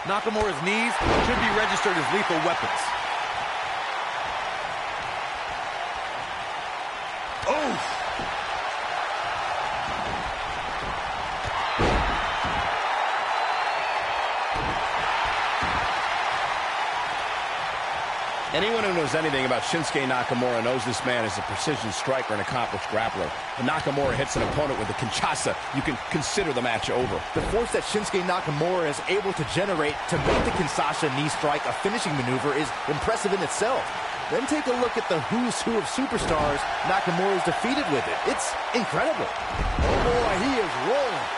Nakamura's knees should be registered as lethal weapons. Oof! Anyone who knows anything about Shinsuke Nakamura knows this man is a precision striker and accomplished grappler. When Nakamura hits an opponent with a Kinshasa, you can consider the match over. The force that Shinsuke Nakamura is able to generate to make the Kinshasa knee strike a finishing maneuver is impressive in itself. Then take a look at the who's who of superstars Nakamura is defeated with it. It's incredible. Oh boy, he is rolling.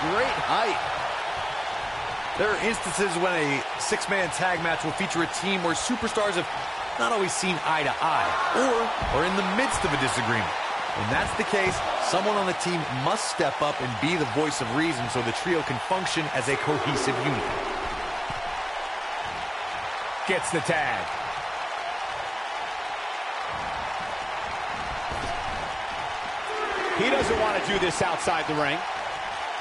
Great height. There are instances when a six-man tag match will feature a team where superstars have not always seen eye to eye or are in the midst of a disagreement. When that's the case, someone on the team must step up and be the voice of reason so the trio can function as a cohesive unit. Gets the tag. He doesn't want to do this outside the ring.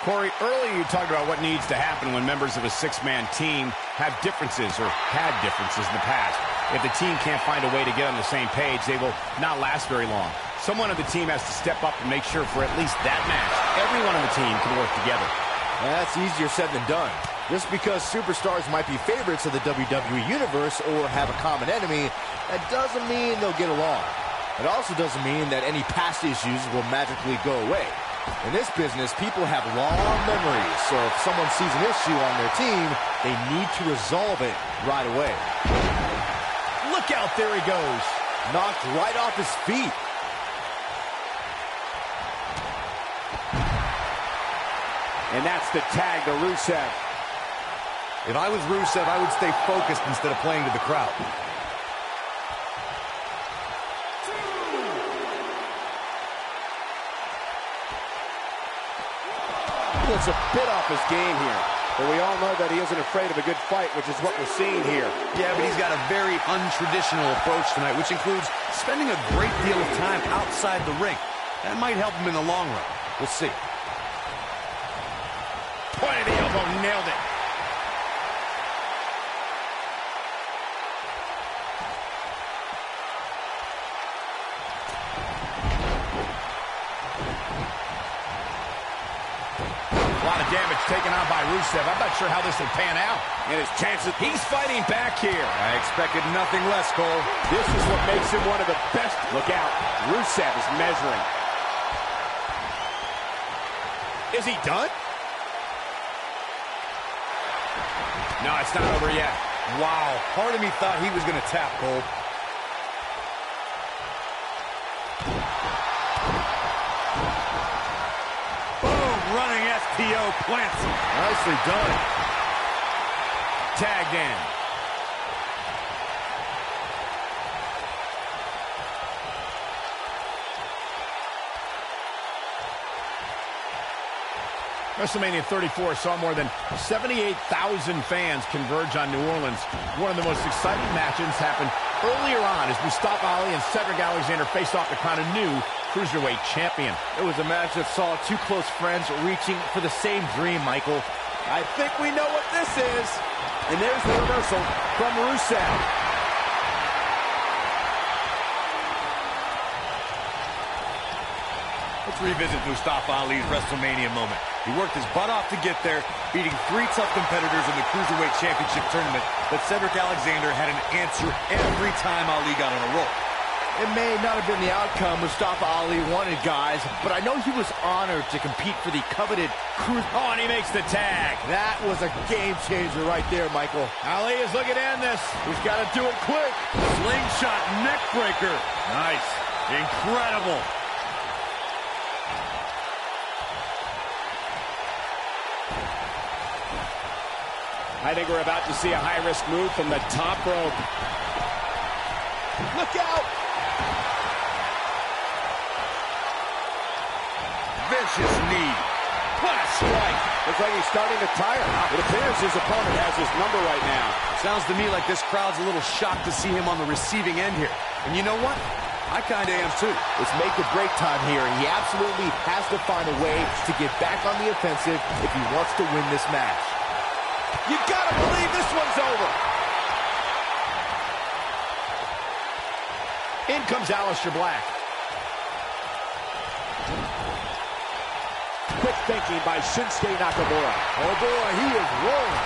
Corey, earlier you talked about what needs to happen when members of a six-man team have differences or had differences in the past. If the team can't find a way to get on the same page, they will not last very long. Someone on the team has to step up and make sure for at least that match, everyone on the team can work together. That's easier said than done. Just because superstars might be favorites of the WWE Universe or have a common enemy, that doesn't mean they'll get along. It also doesn't mean that any past issues will magically go away. In this business, people have long memories, so if someone sees an issue on their team, they need to resolve it right away. Look out, there he goes. Knocked right off his feet. And that's the tag to Rusev. If I was Rusev, I would stay focused instead of playing to the crowd. It's a bit off his game here, but we all know that he isn't afraid of a good fight, which is what we're seeing here. Yeah, but he's got a very untraditional approach tonight, which includes spending a great deal of time outside the ring. That might help him in the long run. We'll see. Point of the elbow, nailed it. Damage taken on by Rusev. I'm not sure how this will pan out. And his chances... He's fighting back here. I expected nothing less, Cole. This is what makes him one of the best. Look out. Rusev is measuring. Is he done? No, it's not over yet. Wow. Part of me thought he was going to tap, Cole. Running STO plants him. Nicely done. Tagged in. WrestleMania 34 saw more than 78,000 fans converge on New Orleans. One of the most exciting matches happened earlier on as Mustafa Ali and Cedric Alexander faced off to crown a new Cruiserweight champion. It was a match that saw two close friends reaching for the same dream, Michael. I think we know what this is. And there's the reversal from Rusev. Let's revisit Mustafa Ali's WrestleMania moment. He worked his butt off to get there, beating three tough competitors in the Cruiserweight Championship tournament, but Cedric Alexander had an answer every time Ali got on a roll. It may not have been the outcome Mustafa Ali wanted, guys, but I know he was honored to compete for the coveted cruise. Oh, and he makes the tag. That was a game changer right there, Michael. Ali is looking to end this. He's got to do it quick. Slingshot neck breaker. Nice. Incredible. I think we're about to see a high-risk move from the top rope. Look out! Vicious knee. What a strike. Looks like he's starting to tire. It appears his opponent has his number right now. Sounds to me like this crowd's a little shocked to see him on the receiving end here. And you know what? I kind of am too. It's make or break time here, and he absolutely has to find a way to get back on the offensive if he wants to win this match. You gotta believe this one's over. In comes Aleister Black. Quick thinking by Shinsuke Nakamura. Oh boy, he is rolling.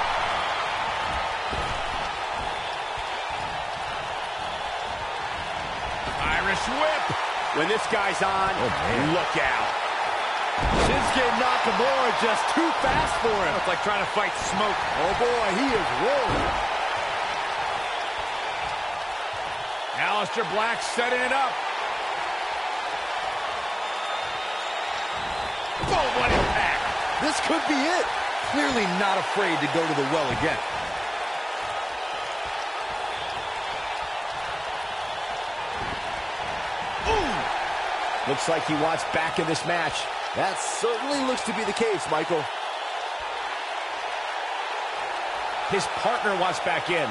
Irish whip. When this guy's on, look out. Shinsuke Nakamura just too fast for him. It's like trying to fight smoke. Oh boy, he is rolling. Aleister Black setting it up. Oh, what impact. This could be it. Clearly not afraid to go to the well again. Ooh. Looks like he wants back in this match. That certainly looks to be the case, Michael. His partner wants back in.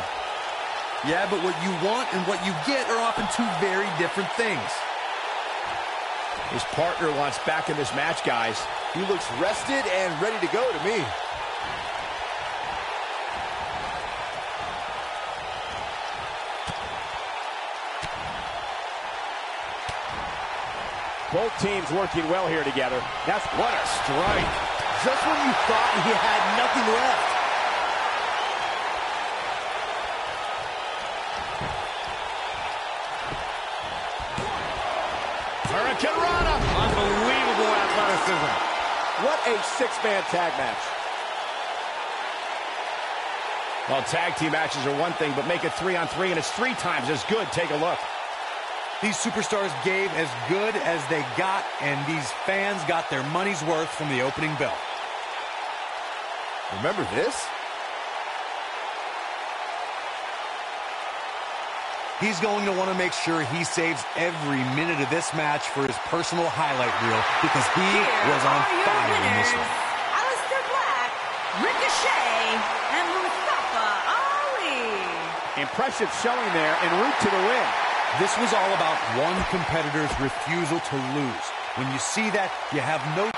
Yeah, but what you want and what you get are often two very different things. His partner wants back in this match, guys. He looks rested and ready to go to me. Both teams working well here together. That's what a strike. Just when you thought he had nothing left. Hurricane Rana. Unbelievable athleticism. What a six-man tag match. Well, tag team matches are one thing, but make it 3-on-3, and it's 3 times as good. Take a look. These superstars gave as good as they got, and these fans got their money's worth from the opening bell. Remember this? He's going to want to make sure he saves every minute of this match for his personal highlight reel because he was on fire in this one. Aleister Black, Ricochet, and Mustafa Ali. Impressive showing there en route to the win. This was all about one competitor's refusal to lose. When you see that, you have no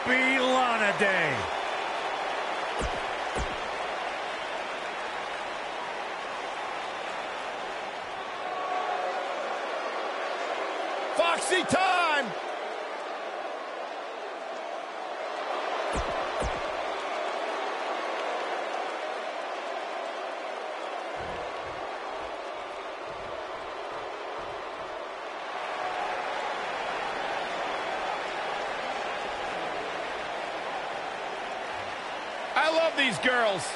be Lana Day. Foxy time! I love these girls.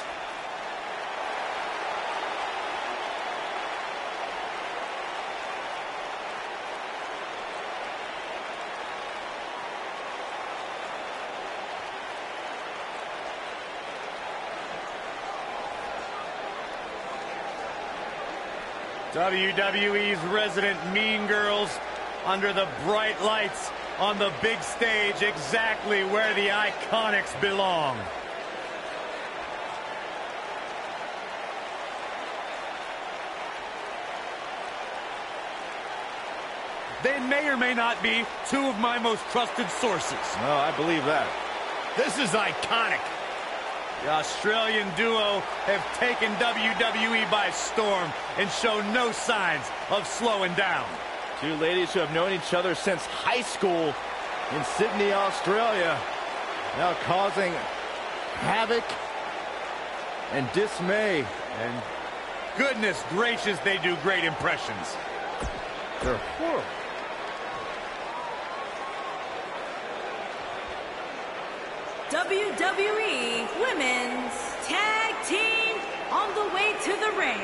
WWE's resident mean girls under the bright lights on the big stage, exactly where the Iconics belong. They may or may not be two of my most trusted sources. Oh, I believe that. This is iconic. The Australian duo have taken WWE by storm and show no signs of slowing down. Two ladies who have known each other since high school in Sydney, Australia, now causing havoc and dismay. And goodness gracious, they do great impressions. They're horrible. WWE Women's Tag Team on the way to the ring.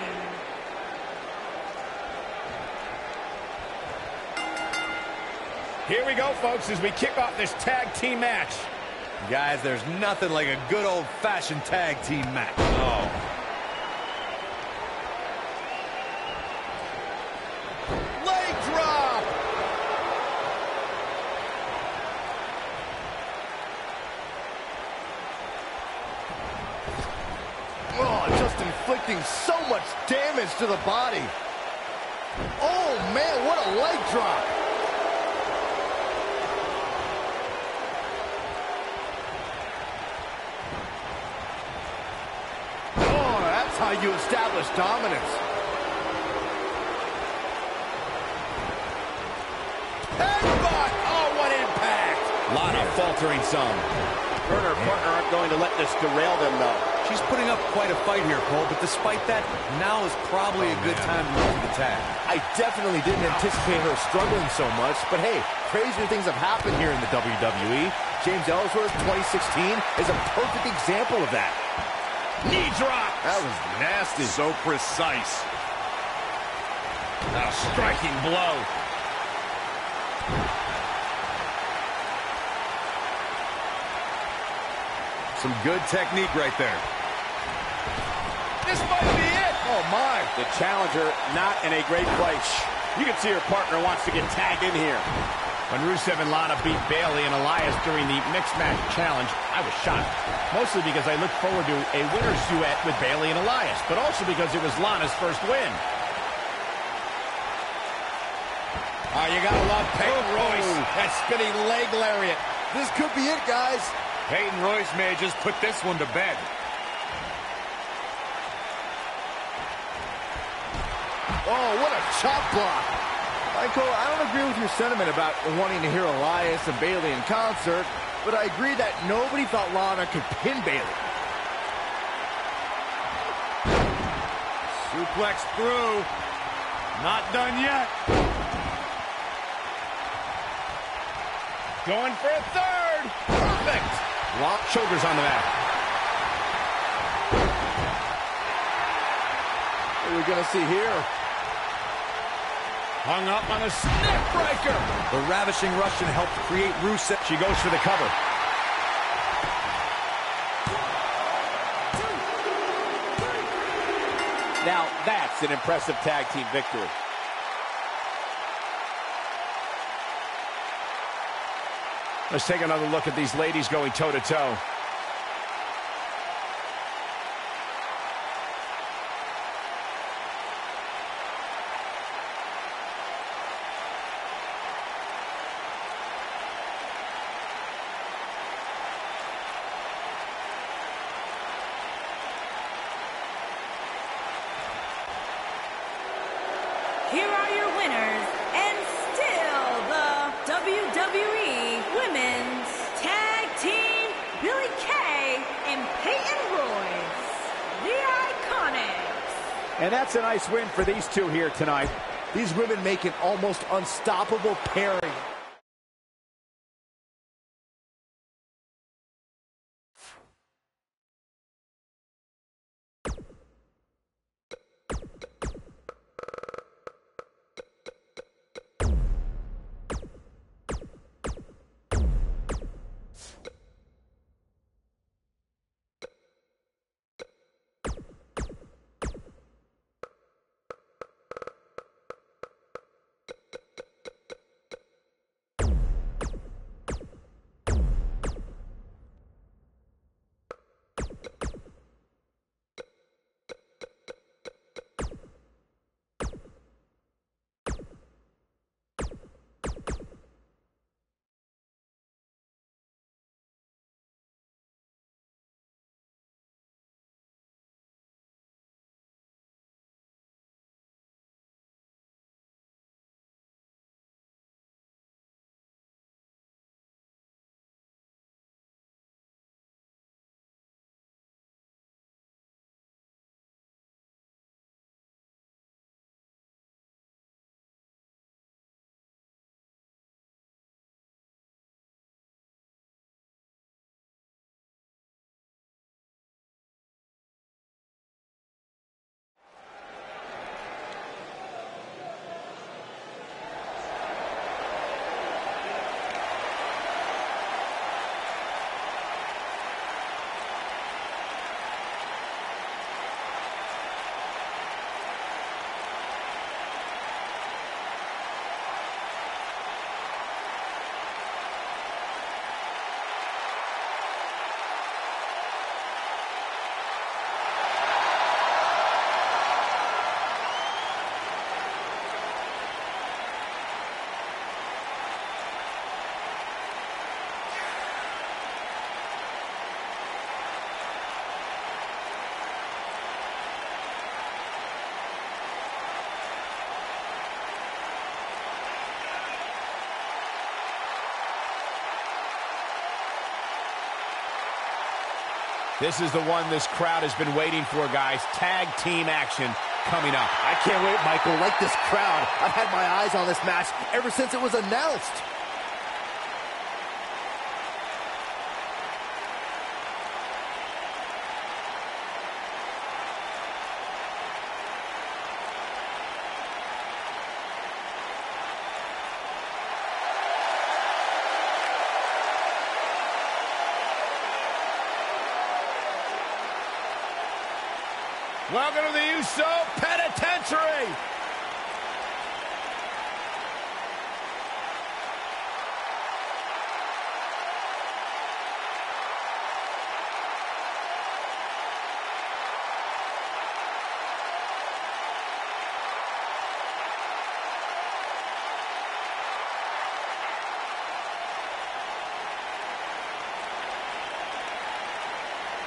Here we go, folks, as we kick off this tag team match. Guys, there's nothing like a good old-fashioned tag team match. Oh. Leg drop! Oh, just inflicting so much damage to the body. Oh, man, what a leg drop. Oh, that's how you establish dominance. Headbutt! Oh, what impact! Lana faltering some. Her and her partner aren't going to let this derail them, though. She's putting up quite a fight here, Cole, but despite that, now is probably a good time to move to the tag. I definitely didn't anticipate her struggling so much, but hey, crazier things have happened here in the WWE. James Ellsworth, 2016, is a perfect example of that. Knee drop! That was nasty. So precise. A striking blow. Some good technique right there. This might be it. Oh, my. The challenger not in a great place. You can see her partner wants to get tagged in here. When Rusev and Lana beat Bayley and Elias during the Mixed Match Challenge, I was shocked. Mostly because I looked forward to a winner's duet with Bayley and Elias, but also because it was Lana's first win. Oh, you gotta love Peyton Royce. That spinning leg lariat. This could be it, guys. Peyton Royce may have just put this one to bed. Oh, what a chop block. Michael, I don't agree with your sentiment about wanting to hear Elias and Bayley in concert, but I agree that nobody thought Lana could pin Bayley. Suplex through. Not done yet. Going for a third. Perfect. Lock shoulders on the mat. What are we going to see here? Hung up on a neck breaker. The ravishing Russian helped create Rusev. She goes for the cover. Now, that's an impressive tag team victory. Let's take another look at these ladies going toe-to-toe. here are your winners, and still the WWE Women's Tag Team, Billie Kay and Peyton Royce, the Iconics. And that's a nice win for these two here tonight. These women make an almost unstoppable pairing. This is the one this crowd has been waiting for, guys. Tag team action coming up. I can't wait, Michael. Like this crowd, I've had my eyes on this match ever since it was announced. Welcome to the Uso Penitentiary.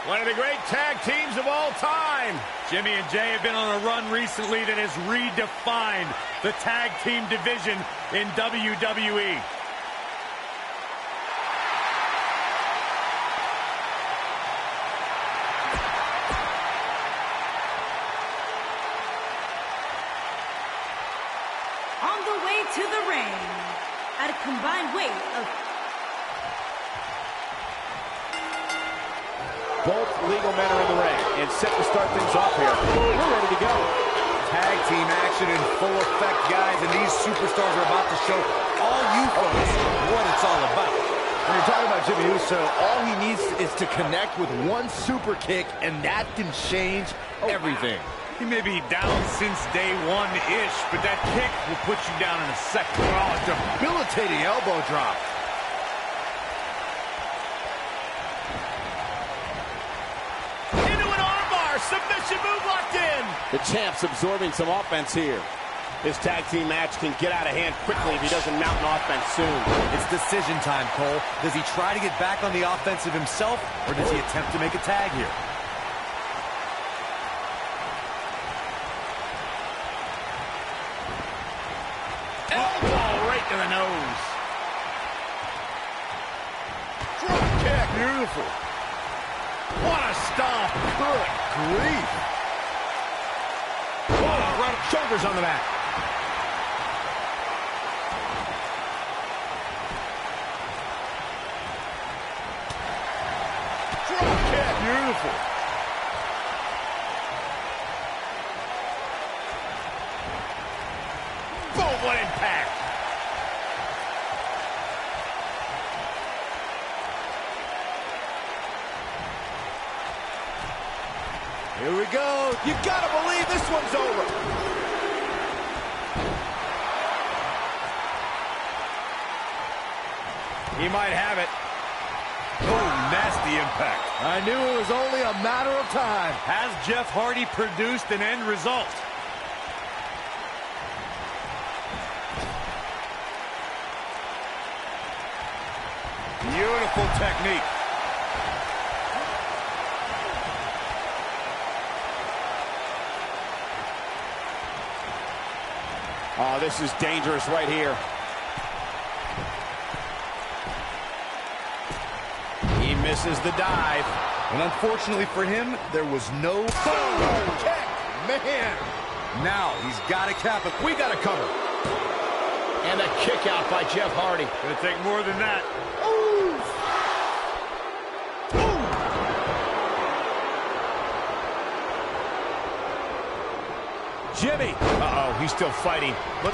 One of the great tag teams of all time. Jimmy and Jay have been on a run recently that has redefined the tag team division in WWE. On the way to the ring, at a combined weight of Both legal men are in the ring and set to start things off here. We're ready to go. Tag team action in full effect, guys, and these superstars are about to show all you folks what it's all about. When you're talking about Jimmy Uso, all he needs is to connect with one super kick, and that can change everything. He may be down since day one-ish, but that kick will put you down in a second. Oh, debilitating elbow drop. Submission move locked in. The champ's absorbing some offense here. This tag team match can get out of hand quickly if he doesn't mount an offense soon. It's decision time, Cole. Does he try to get back on the offensive himself, or does he attempt to make a tag here? the nose. Drop kick. Beautiful. What a stomp. Good grief. Oh, right, shoulders on the mat. Drop kick. Beautiful. Boom, what impact. Here we go. You gotta believe this one's over. He might have it. Oh, nasty impact. I knew it was only a matter of time. Has Jeff Hardy produced an end result? Beautiful technique. Oh, this is dangerous right here. He misses the dive. And unfortunately for him, there was no Kick. Man. Now he's got to cap it. We got to cover. And a kick out by Jeff Hardy. Gonna take more than that. Jimmy. Uh-oh, he's still fighting. Look.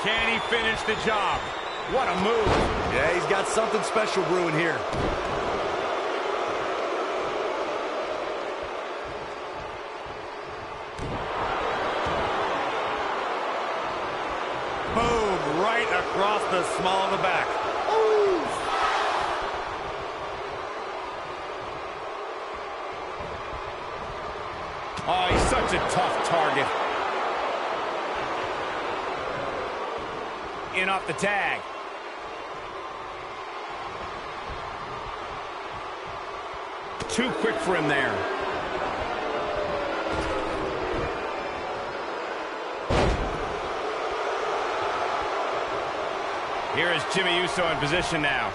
Can he finish the job? What a move. Yeah, he's got something special brewing here. Boom, right across the small of the back. Oh, he's such a tough target. In off the tag. Too quick for him there. Here is Jimmy Uso in position now.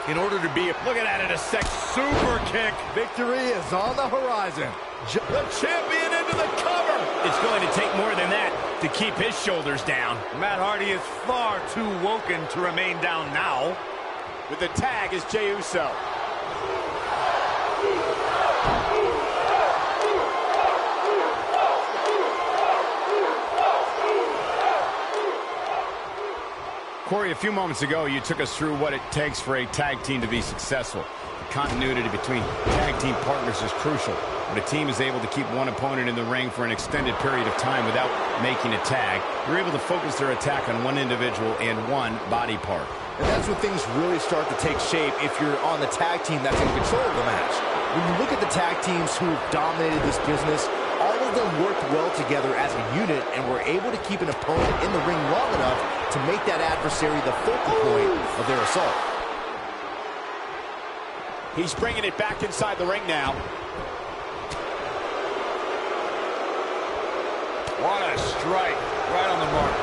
In order to be a... Look at that in a sec. Super kick. Victory is on the horizon. The champion into the cover. It's going to take more than that to keep his shoulders down. Matt Hardy is far too woken to remain down now. With the tag is Jey Uso. Corey, a few moments ago, you took us through what it takes for a tag team to be successful. The continuity between tag team partners is crucial. When a team is able to keep one opponent in the ring for an extended period of time without making a tag, you're able to focus their attack on one individual and one body part. And that's when things really start to take shape if you're on the tag team that's in control of the match. When you look at the tag teams who dominated this business, all of them worked well together as a unit and were able to keep an opponent in the ring long enough to make that adversary the focal point of their assault. He's bringing it back inside the ring now. What a strike. Right on the mark.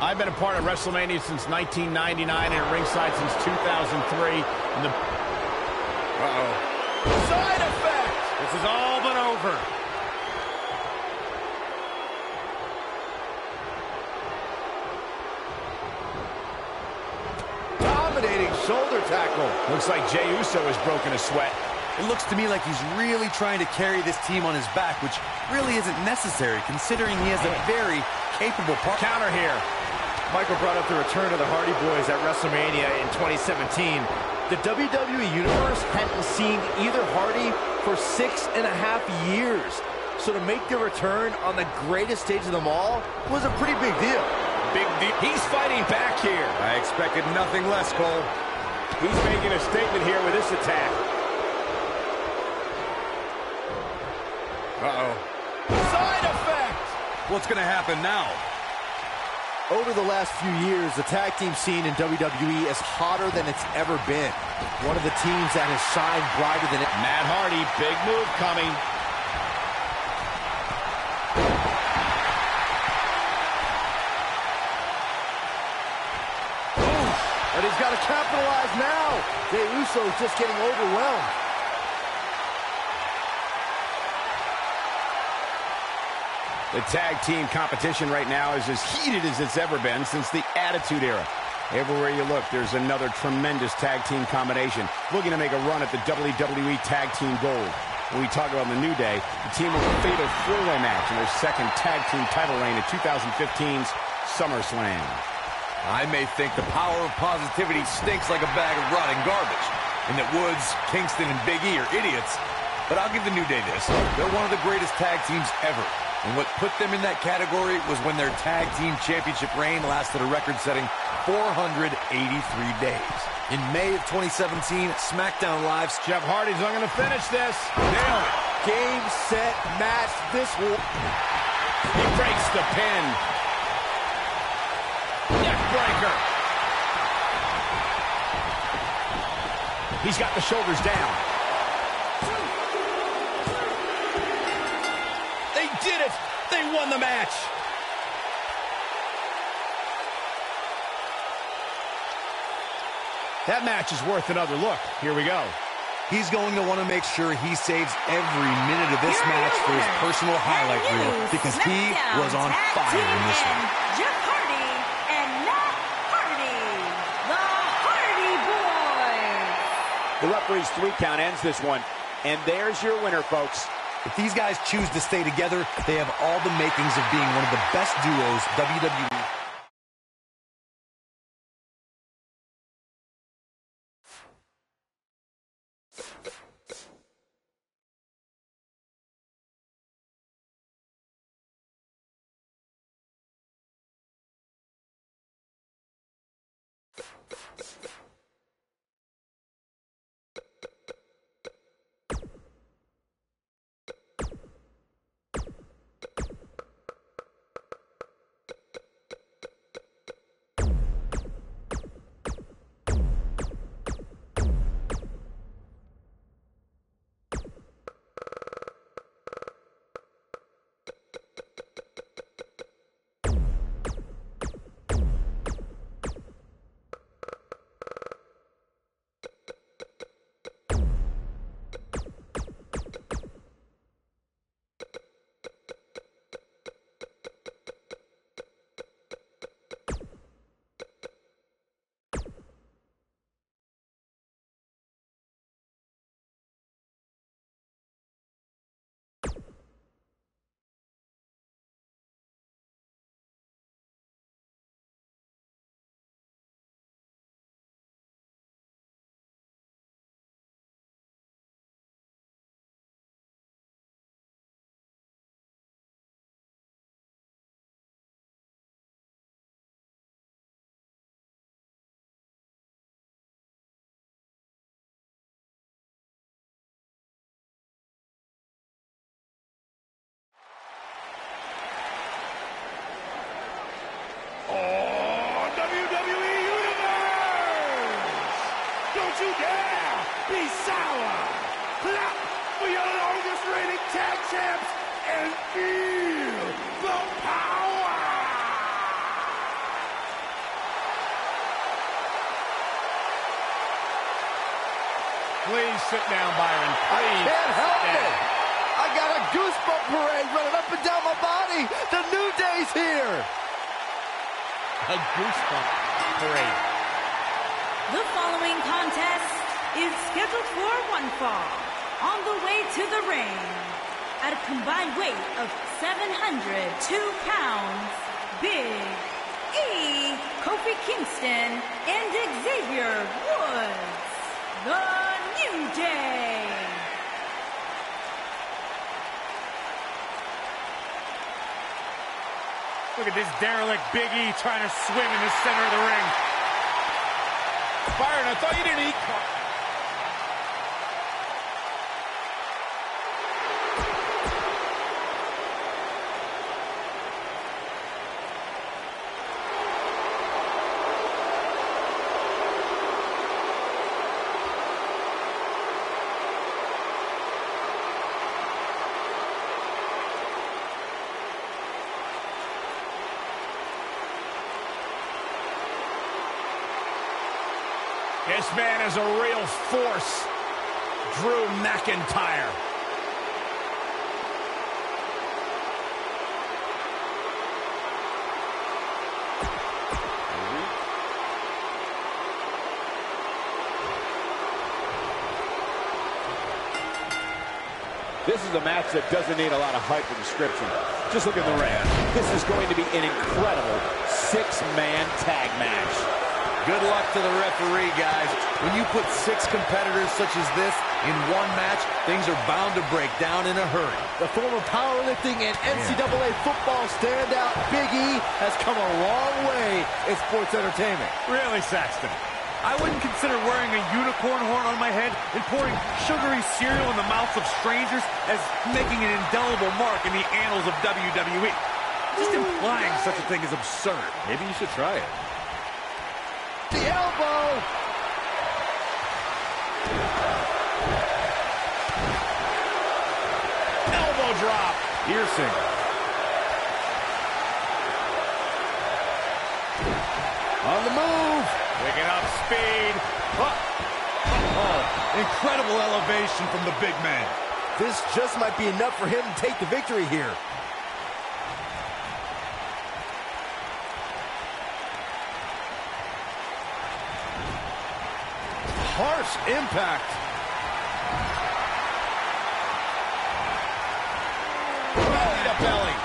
I've been a part of Wrestlemania since 1999 and at ringside since 2003. And the side effect. This is all but over. Dominating shoulder tackle. Looks like Jey Uso has broken a sweat. It looks to me like he's really trying to carry this team on his back, which really isn't necessary considering he has a very capable partner. Counter here. Michael brought up the return of the Hardy Boys at Wrestlemania in 2017. The WWE Universe hadn't seen either Hardy for 6.5 years. So to make their return on the greatest stage of them all was a pretty big deal. Big deal. He's fighting back here. I expected nothing less, Cole. He's making a statement here with this attack. Uh-oh. Side effect. What's going to happen now? Over the last few years, the tag team scene in WWE is hotter than it's ever been. One of the teams that has shined brighter than it. Matt Hardy, big move coming. But he's got to capitalize now. Jey Uso is just getting overwhelmed. The tag team competition right now is as heated as it's ever been since the Attitude Era. Everywhere you look, there's another tremendous tag team combination looking to make a run at the WWE Tag Team Gold. When we talk about the New Day, the team with a fatal four-way match in their second tag team title reign at 2015's SummerSlam. I may think the power of positivity stinks like a bag of rotting garbage, and that Woods, Kingston, and Big E are idiots, but I'll give the New Day this. They're one of the greatest tag teams ever, and what put them in that category was when their tag team championship reign lasted a record-setting 483 days. In May of 2017, Smackdown Live's Jeff Hardy's not going to finish this. nailed it. Game, set, match. This will... He breaks the pin. Neckbreaker. He's got the shoulders down. They did it. They won the match. That match is worth another look. Here we go. He's going to want to make sure he saves every minute of this match for his personal highlight reel, because he was on fire in this one. Jeff Hardy and Matt Hardy, the Hardy Boys. The referee's 3 count ends this one, and there's your winner, folks. If these guys choose to stay together, they have all the makings of being one of the best duos WWE. You dare be sour. Clap for your longest reigning tag champs and feel the power. Please sit down, Byron. Please. Can't help sit it. down. I got a goosebump parade running up and down my body. The New Day's here. A goosebump parade. The following contest is scheduled for one fall. On the way to the ring, at a combined weight of 702 pounds, Big E, Kofi Kingston, and Xavier Woods, the New Day. Look at this derelict Big E trying to swim in the center of the ring. Byron, I thought you didn't eat. This man is a real force. Drew McIntyre. This is a match that doesn't need a lot of hype or description. Just look at the ring. This is going to be an incredible six-man tag match. Good luck to the referee, guys. When you put 6 competitors such as this in one match, things are bound to break down in a hurry. The former powerlifting and NCAA football standout Big E has come a long way in sports entertainment. Really, Saxton? I wouldn't consider wearing a unicorn horn on my head and pouring sugary cereal in the mouths of strangers as making an indelible mark in the annals of WWE. Just implying such a thing is absurd. Maybe you should try it. The elbow! Elbow drop. Piercing. On the move! Picking up speed. Incredible elevation from the big man. This just might be enough for him to take the victory here. Harsh impact. Belly to belly.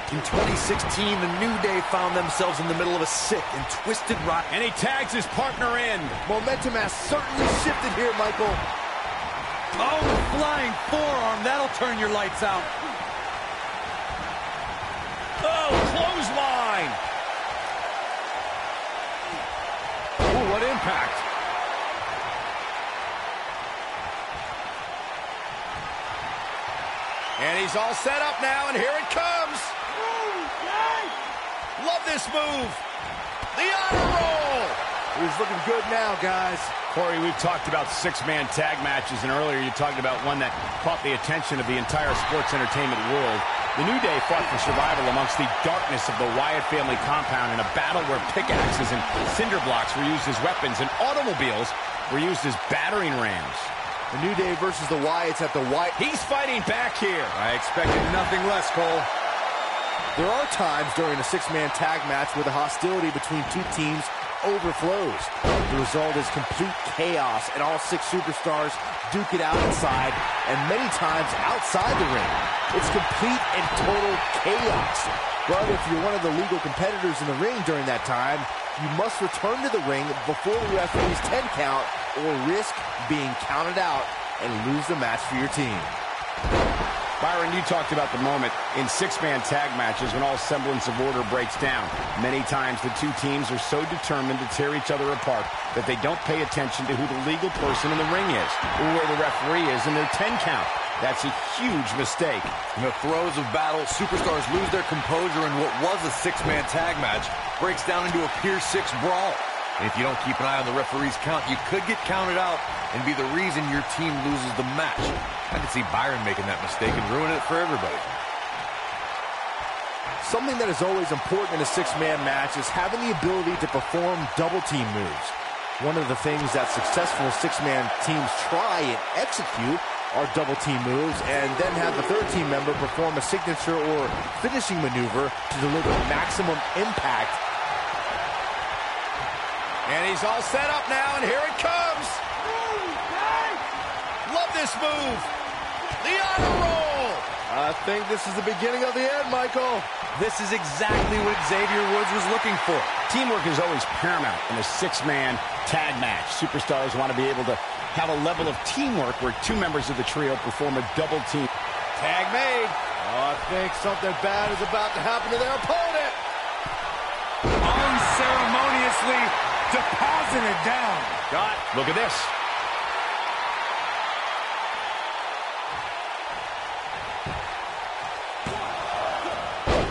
In 2016, the New Day found themselves in the middle of a sick and twisted ride. And he tags his partner in. Momentum has certainly shifted here, Michael. Oh, the flying forearm. That'll turn your lights out. Oh, clothesline. Ooh, what impact. And he's all set up now, and here it comes. Love this move. The honor roll. He's looking good now, guys. Corey, we've talked about 6-man tag matches, and earlier you talked about one that caught the attention of the entire sports entertainment world. The New Day fought for survival amongst the darkness of the Wyatt family compound in a battle where pickaxes and cinder blocks were used as weapons and automobiles were used as battering rams. The New Day versus the Wyatts at the Wyatt. He's fighting back here. I expected nothing less, Cole. There are times during a 6-man tag match where the hostility between two teams overflows. The result is complete chaos, and all 6 superstars duke it out inside, and many times outside the ring. It's complete and total chaos. But if you're one of the legal competitors in the ring during that time, you must return to the ring before the referee's 10 count or risk being counted out and lose the match for your team. Byron, you talked about the moment in 6-man tag matches when all semblance of order breaks down. Many times the two teams are so determined to tear each other apart that they don't pay attention to who the legal person in the ring is or where the referee is in their 10 count. That's a huge mistake. In the throes of battle, superstars lose their composure, and what was a 6-man tag match breaks down into a Pier 6 brawl. And if you don't keep an eye on the referee's count, you could get counted out and be the reason your team loses the match. I could see Byron making that mistake and ruin it for everybody. Something that is always important in a 6-man match is having the ability to perform double team moves. One of the things that successful 6-man teams try and execute are double team moves, and then have the third team member perform a signature or finishing maneuver to deliver maximum impact. And he's all set up now, and here it comes. Love this move. The honor roll. I think this is the beginning of the end, Michael. This is exactly what Xavier Woods was looking for. Teamwork is always paramount in a 6-man tag match. Superstars want to be able to have a level of teamwork where 2 members of the trio perform a double team. Tag made. Oh, I think something bad is about to happen to their opponent. Unceremoniously deposited down. Look at this.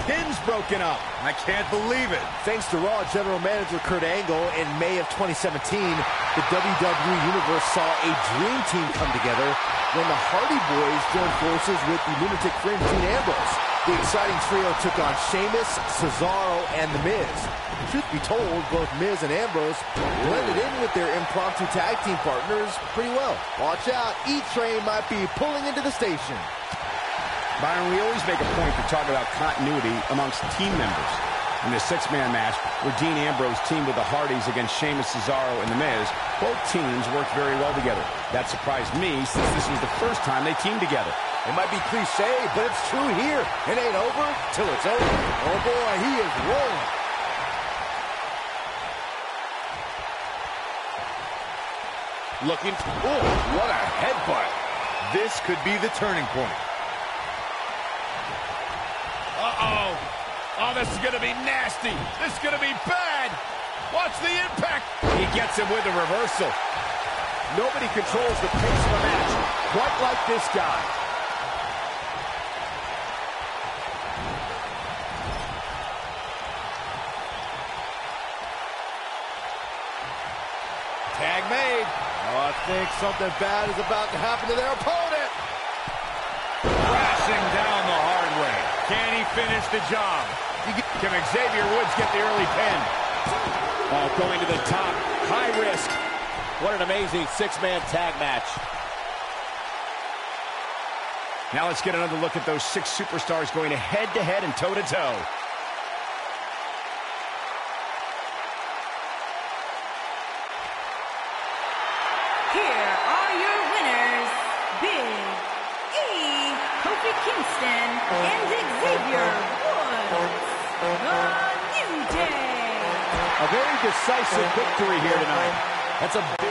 Pin's broken. broken up. I can't believe it. Thanks to Raw General Manager Kurt Angle, in May of 2017, the WWE Universe saw a dream team come together when the Hardy Boys joined forces with the lunatic fringe Dean Ambrose. The exciting trio took on Sheamus, Cesaro, and The Miz. Truth be told, both Miz and Ambrose blended in with their impromptu tag team partners pretty well. Watch out, E-Train might be pulling into the station. Byron, we always make a point to talk about continuity amongst team members. In the six-man match, where Dean Ambrose teamed with the Hardys against Sheamus, Cesaro, and The Miz, both teams worked very well together. That surprised me, since this was the first time they teamed together. It might be cliche, but it's true here. It ain't over till it's over. Oh boy, he is rolling. Looking, oh, what a headbutt. This could be the turning point. Uh-oh. Oh, this is going to be nasty. This is going to be bad. Watch the impact. He gets him with a reversal. Nobody controls the pace of a match quite like this guy. Tag made. Oh, I think something bad is about to happen to their opponent. Crashing down the hard way. Can he finish the job? Can Xavier Woods get the early pin? Oh, going to the top. High risk. What an amazing six-man tag match. Now let's get another look at those six superstars going head-to-head and toe-to-toe. Here are your winners, Big E, Kofi Kingston, and Xavier Woods. The New Day. A very decisive victory here tonight. That's a big